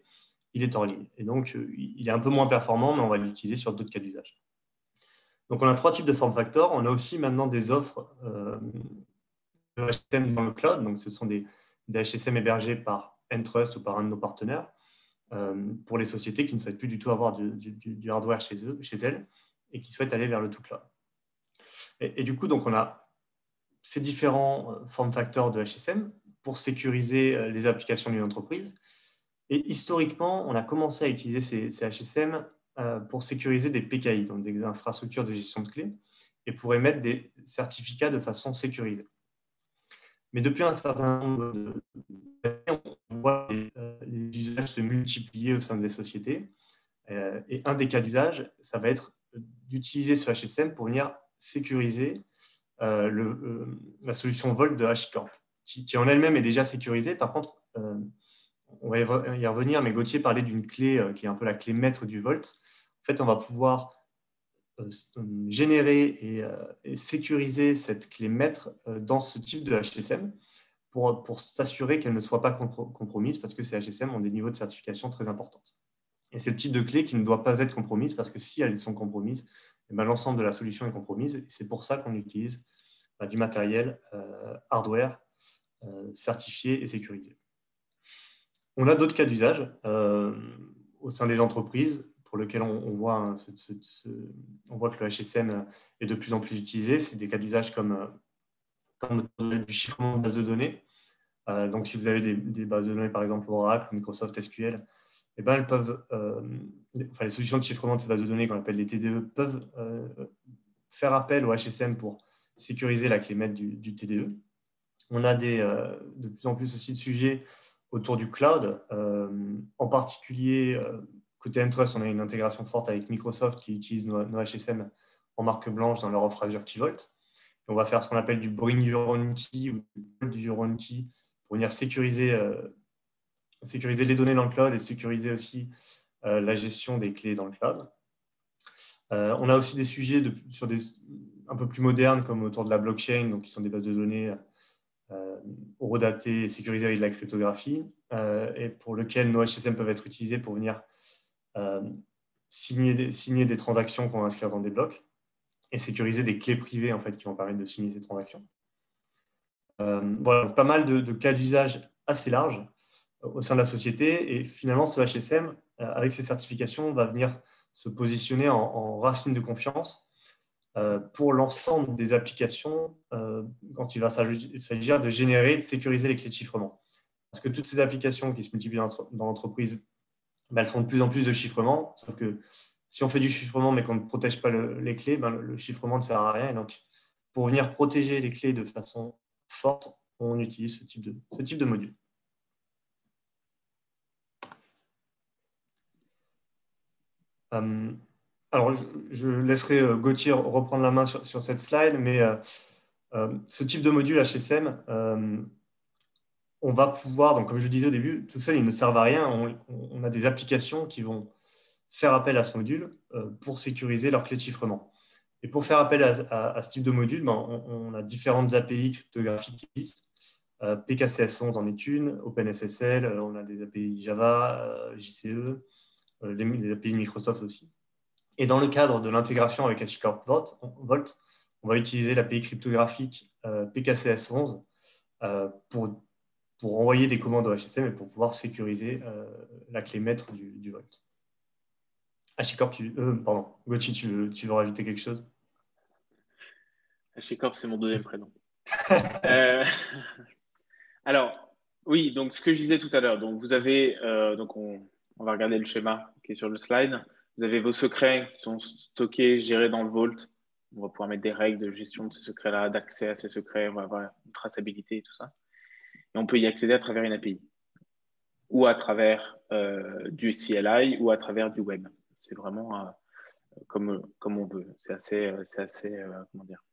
il est hors ligne. Et donc, il est un peu moins performant, mais on va l'utiliser sur d'autres cas d'usage. Donc, on a 3 types de form factors. On a aussi maintenant des offres de HSM dans le cloud. Donc, ce sont des HSM hébergés par Entrust ou par un de nos partenaires pour les sociétés qui ne souhaitent plus du tout avoir du hardware chez elles et qui souhaitent aller vers le tout cloud. Et du coup, donc, on a ces différents form factors de HSM pour sécuriser les applications d'une entreprise. Et historiquement, on a commencé à utiliser ces HSM pour sécuriser des PKI, donc des infrastructures de gestion de clés, et pour émettre des certificats de façon sécurisée. Mais depuis un certain nombre d'années, on voit les usages se multiplier au sein des sociétés. Et un des cas d'usage, ça va être d'utiliser ce HSM pour venir sécuriser la solution Vault de HashiCorp, qui en elle-même est déjà sécurisée. Par contre, on va y revenir, mais Gauthier parlait d'une clé qui est un peu la clé maître du Vault. En fait, on va pouvoir générer et sécuriser cette clé maître dans ce type de HSM pour s'assurer qu'elle ne soit pas compromise, parce que ces HSM ont des niveaux de certification très importants. Et c'est le type de clé qui ne doit pas être compromise, parce que si elles sont compromises, l'ensemble de la solution est compromise. Et c'est pour ça qu'on utilise du matériel hardware certifié et sécurisé. On a d'autres cas d'usage au sein des entreprises pour lesquels on voit que le HSM est de plus en plus utilisé. C'est des cas d'usage comme du chiffrement de bases de données. Donc, si vous avez des bases de données, par exemple Oracle ou Microsoft SQL, eh ben, elles peuvent, les solutions de chiffrement de ces bases de données qu'on appelle les TDE peuvent faire appel au HSM pour sécuriser la clé maître du TDE. On a de plus en plus aussi de sujets autour du cloud. En particulier, côté Entrust, on a une intégration forte avec Microsoft qui utilise nos HSM en marque blanche dans leur offre Azure Key Vault. Et on va faire ce qu'on appelle du Bring Your Own Key ou du Your Own Key pour venir sécuriser les données dans le cloud et sécuriser aussi la gestion des clés dans le cloud. On a aussi des sujets sur un peu plus modernes comme autour de la blockchain, donc qui sont des bases de données horodatées et sécurisées avec de la cryptographie, et pour lequel nos HSM peuvent être utilisés pour venir signer des transactions qu'on va inscrire dans des blocs et sécuriser des clés privées en fait, qui vont permettre de signer ces transactions. Voilà, pas mal de cas d'usage assez larges au sein de la société. Et finalement, ce HSM, avec ses certifications, va venir se positionner en racine de confiance pour l'ensemble des applications quand il va s'agir de générer et de sécuriser les clés de chiffrement. Parce que toutes ces applications qui se multiplient dans l'entreprise, elles font de plus en plus de chiffrement. Sauf que si on fait du chiffrement mais qu'on ne protège pas les clés, le chiffrement ne sert à rien. Et donc, pour venir protéger les clés de façon forte, on utilise ce type de module. Alors, je laisserai Gauthier reprendre la main sur cette slide, mais ce type de module HSM, on va pouvoir, donc comme je disais au début, tout seul, ils ne servent à rien. On a des applications qui vont faire appel à ce module pour sécuriser leur clé de chiffrement. Et pour faire appel à ce type de module, on a différentes API cryptographiques qui existent. PKCS11 en est une, OpenSSL, on a des API Java, JCE, les API de Microsoft aussi. Et dans le cadre de l'intégration avec HashiCorp Vault, on va utiliser l'API cryptographique PKCS11 pour envoyer des commandes au HSM et pour pouvoir sécuriser la clé maître du Vault. HashiCorp, Gauthier, tu veux rajouter quelque chose? HashiCorp, c'est mon deuxième prénom. Alors, oui, donc ce que je disais tout à l'heure, donc vous avez, donc on va regarder le schéma qui est sur le slide. Vous avez vos secrets qui sont stockés, gérés dans le Vault. On va pouvoir mettre des règles de gestion de ces secrets-là, d'accès à ces secrets, on va avoir une traçabilité et tout ça. Et on peut y accéder à travers une API ou à travers du CLI ou à travers du web. C'est vraiment comme on veut. C'est assez comment dire.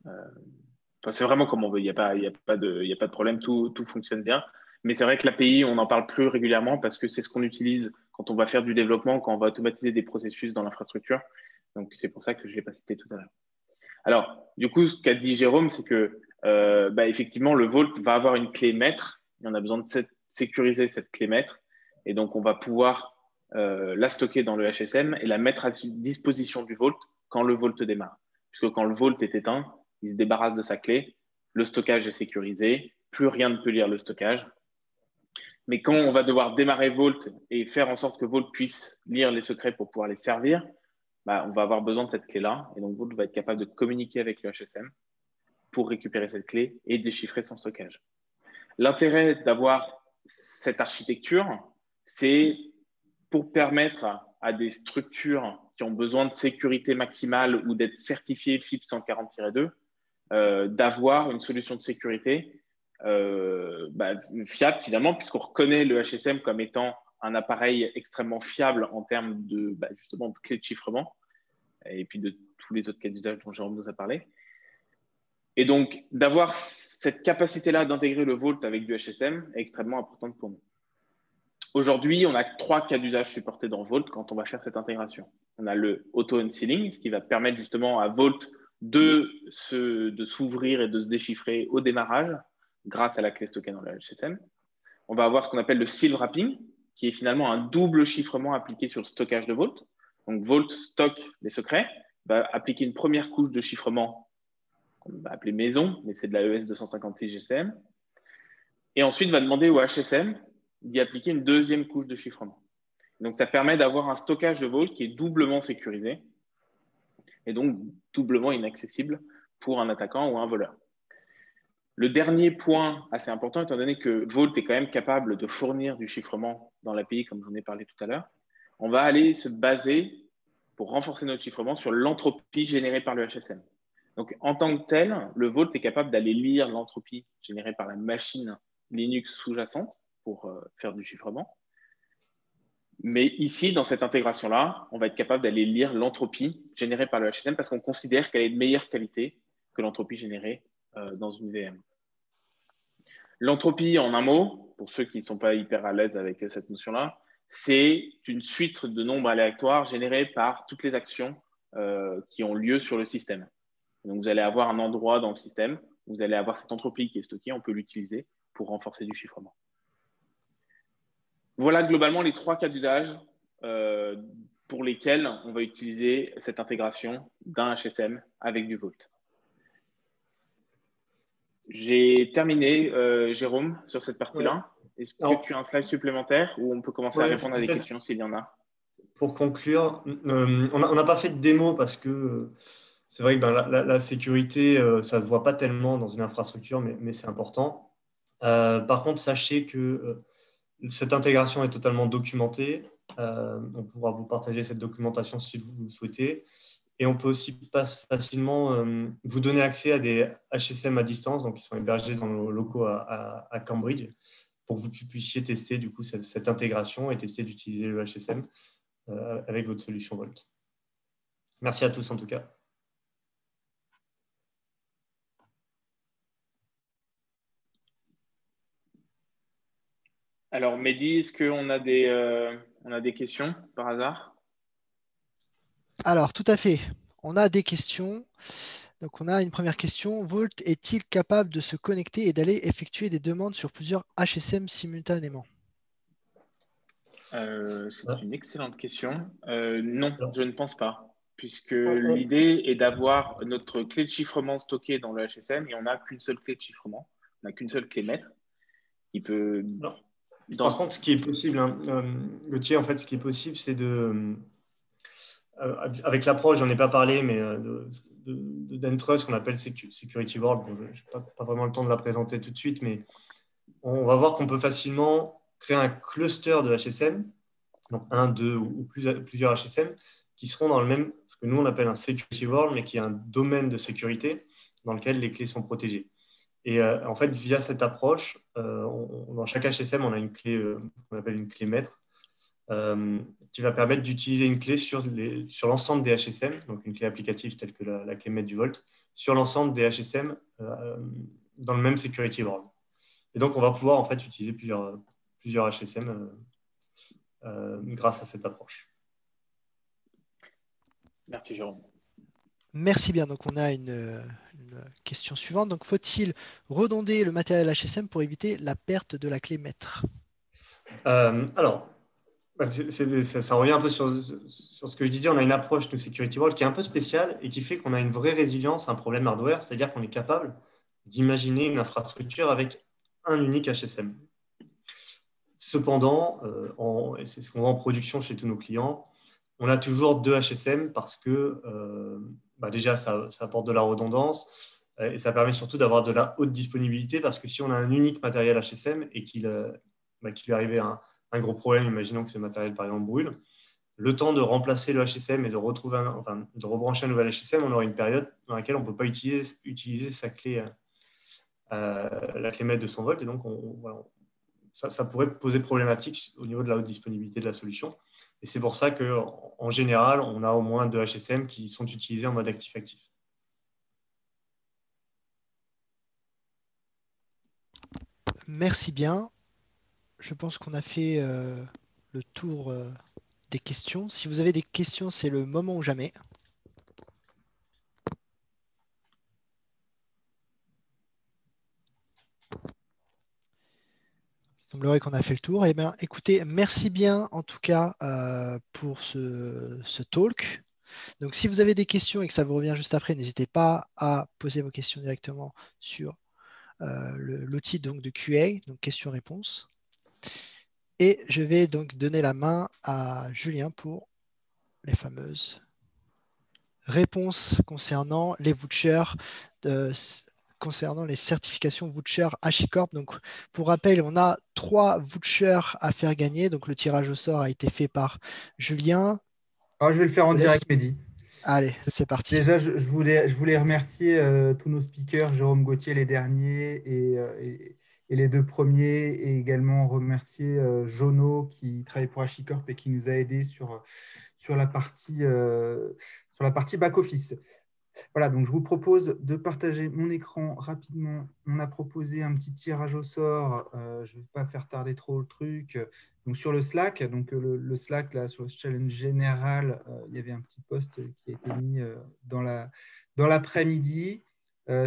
Enfin, c'est vraiment comme on veut. Il n'y a pas de problème. Tout fonctionne bien. Mais c'est vrai que l'API, on en parle plus régulièrement parce que c'est ce qu'on utilise quand on va faire du développement, quand on va automatiser des processus dans l'infrastructure. Donc, c'est pour ça que je ne l'ai pas cité tout à l'heure. Alors, du coup, ce qu'a dit Jérôme, c'est que effectivement, le Vault va avoir une clé maître et on a besoin de sécuriser cette clé maître. Et donc, on va pouvoir la stocker dans le HSM et la mettre à disposition du Vault quand le Vault démarre. Puisque quand le Vault est éteint, il se débarrasse de sa clé, le stockage est sécurisé, plus rien ne peut lire le stockage. Mais quand on va devoir démarrer Vault et faire en sorte que Vault puisse lire les secrets pour pouvoir les servir, on va avoir besoin de cette clé-là. Et donc, Vault va être capable de communiquer avec le HSM pour récupérer cette clé et déchiffrer son stockage. L'intérêt d'avoir cette architecture, c'est pour permettre à des structures qui ont besoin de sécurité maximale ou d'être certifiées FIPS 140-2 d'avoir une solution de sécurité fiable finalement, puisqu'on reconnaît le HSM comme étant un appareil extrêmement fiable en termes de, justement, de clés de chiffrement et puis de tous les autres cas d'usage dont Jérôme nous a parlé. Et donc, d'avoir cette capacité-là d'intégrer le Vault avec du HSM est extrêmement importante pour nous. Aujourd'hui, on a 3 cas d'usage supportés dans Vault quand on va faire cette intégration. On a le auto-unsealing, ce qui va permettre justement à Vault de s'ouvrir et de se déchiffrer au démarrage grâce à la clé stockée dans le HSM. On va avoir ce qu'on appelle le seal wrapping, qui est finalement un double chiffrement appliqué sur le stockage de Vault. Donc, Vault stocke les secrets, va appliquer une première couche de chiffrement qu'on va appeler maison, mais c'est de la ES 256 GCM. Et ensuite, va demander au HSM d'y appliquer une deuxième couche de chiffrement. Donc, ça permet d'avoir un stockage de Vault qui est doublement sécurisé et donc doublement inaccessible pour un attaquant ou un voleur. Le dernier point assez important, étant donné que Vault est quand même capable de fournir du chiffrement dans l'API, comme j'en ai parlé tout à l'heure, on va aller se baser, pour renforcer notre chiffrement, sur l'entropie générée par le HSM. Donc, en tant que tel, le Vault est capable d'aller lire l'entropie générée par la machine Linux sous-jacente pour faire du chiffrement. Mais ici, dans cette intégration-là, on va être capable d'aller lire l'entropie générée par le HSM parce qu'on considère qu'elle est de meilleure qualité que l'entropie générée dans une VM. L'entropie, en un mot, pour ceux qui ne sont pas hyper à l'aise avec cette notion-là, c'est une suite de nombres aléatoires générés par toutes les actions qui ont lieu sur le système. Donc, vous allez avoir un endroit dans le système, vous allez avoir cette entropie qui est stockée, on peut l'utiliser pour renforcer du chiffrement. Voilà globalement les 3 cas d'usage pour lesquels on va utiliser cette intégration d'un HSM avec du Vault. J'ai terminé, Jérôme, sur cette partie-là. Ouais. Est-ce que tu as un slide supplémentaire ou on peut commencer à répondre à des questions s'il y en a? Pour conclure, on n'a pas fait de démo parce que c'est vrai que la sécurité, ça ne se voit pas tellement dans une infrastructure, mais c'est important. Par contre, sachez que cette intégration est totalement documentée. On pourra vous partager cette documentation si vous le souhaitez. Et on peut aussi facilement vous donner accès à des HSM à distance, donc qui sont hébergés dans nos locaux à Cambridge, pour que vous puissiez tester du coup cette intégration et tester d'utiliser le HSM avec votre solution Vault. Merci à tous en tout cas. Alors, Mehdi, est-ce qu'on a des questions par hasard? Alors, tout à fait. On a des questions. Donc, on a une première question. Vault est-il capable de se connecter et d'aller effectuer des demandes sur plusieurs HSM simultanément? C'est une excellente question. Non, je ne pense pas, puisque l'idée est d'avoir notre clé de chiffrement stockée dans le HSM et on n'a qu'une seule clé de chiffrement, on n'a qu'une seule clé maître qui peut... Par contre, ce qui est possible, Gauthier, en fait, ce qui est possible, c'est de... avec l'approche, j'en ai pas parlé, mais d'Entrust, qu'on appelle Security World, bon, je n'ai pas vraiment le temps de la présenter tout de suite, mais on va voir qu'on peut facilement créer un cluster de HSM, donc 1, 2 ou plusieurs HSM, qui seront dans le même, ce que nous on appelle un Security World, mais qui est un domaine de sécurité dans lequel les clés sont protégées. Et en fait, via cette approche, dans chaque HSM, on a une clé qu'on appelle une clé maître, qui va permettre d'utiliser une clé sur l'ensemble des HSM, donc une clé applicative telle que la clé maître du Vault, sur l'ensemble des HSM dans le même Security World. Et donc, on va pouvoir en fait utiliser plusieurs HSM grâce à cette approche. Merci, Jérôme. Merci bien. Donc, on a une question suivante. Donc, faut-il redonder le matériel HSM pour éviter la perte de la clé maître? Alors, ça revient un peu sur ce que je disais. On a une approche de Security World qui est un peu spéciale et qui fait qu'on a une vraie résilience à un problème hardware, c'est-à-dire qu'on est capable d'imaginer une infrastructure avec un unique HSM. Cependant, et c'est ce qu'on voit en production chez tous nos clients, on a toujours 2 HSM parce que déjà, ça apporte de la redondance et ça permet surtout d'avoir de la haute disponibilité parce que si on a un unique matériel HSM et qu'il lui arrivait un gros problème, imaginons que ce matériel, par exemple, brûle. Le temps de remplacer le HSM et de rebrancher un nouvel HSM, on aura une période dans laquelle on ne peut pas utiliser sa clé, la clé maître de son Volt. Et donc, voilà, ça pourrait poser problématique au niveau de la haute disponibilité de la solution. Et c'est pour ça qu'en général, on a au moins 2 HSM qui sont utilisés en mode actif-actif. Merci bien. Je pense qu'on a fait le tour des questions. Si vous avez des questions, c'est le moment ou jamais. Il semblerait qu'on a fait le tour. Eh bien, écoutez, merci bien en tout cas pour ce talk. Donc, si vous avez des questions et que ça vous revient juste après, n'hésitez pas à poser vos questions directement sur l'outil donc de QA, donc questions-réponses. Et je vais donc donner la main à Julien pour les fameuses réponses concernant les vouchers, concernant les certifications vouchers HashiCorp. Donc, pour rappel, on a 3 vouchers à faire gagner. Donc, le tirage au sort a été fait par Julien. Alors, je vais le faire en Je te laisse. direct, Mehdi. Allez, c'est parti. Déjà, je voulais remercier tous nos speakers, Jérôme Gauthier les derniers et les 2 premiers, et également remercier Jono qui travaille pour HashiCorp et qui nous a aidés sur la partie back-office. Voilà, donc je vous propose de partager mon écran rapidement. On a proposé un petit tirage au sort. Je ne vais pas faire tarder trop le truc. Donc sur le Slack, donc le Slack, là, sur le challenge général, il y avait un petit post qui a été mis dans l'après-midi.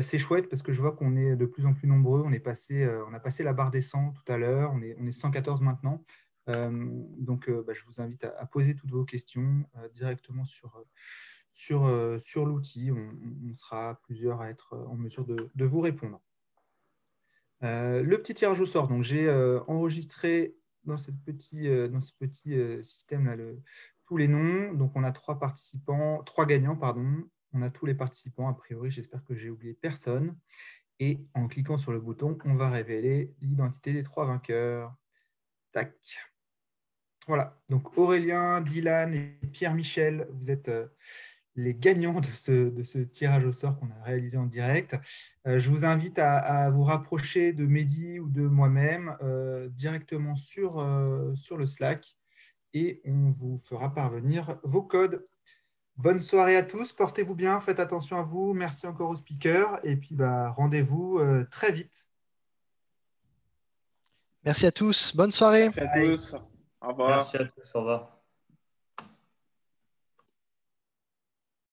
C'est chouette parce que je vois qu'on est de plus en plus nombreux. On a passé la barre des 100 tout à l'heure. On est 114 maintenant. Donc, je vous invite à poser toutes vos questions directement sur l'outil. On sera plusieurs à être en mesure de vous répondre. Le petit tirage au sort. Donc, j'ai enregistré dans ce petit système-là tous les noms. Donc, on a 3 gagnants, pardon. On a tous les participants. A priori, j'espère que j'ai oublié personne. Et en cliquant sur le bouton, on va révéler l'identité des 3 vainqueurs. Tac. Voilà. Donc, Aurélien, Dylan et Pierre-Michel, vous êtes les gagnants de ce tirage au sort qu'on a réalisé en direct. Je vous invite à vous rapprocher de Mehdi ou de moi-même directement sur le Slack et on vous fera parvenir vos codes. Bonne soirée à tous, portez-vous bien, faites attention à vous, merci encore aux speakers et puis rendez-vous très vite. Merci à tous, bonne soirée. Merci à tous. Au revoir. Merci à tous, au revoir.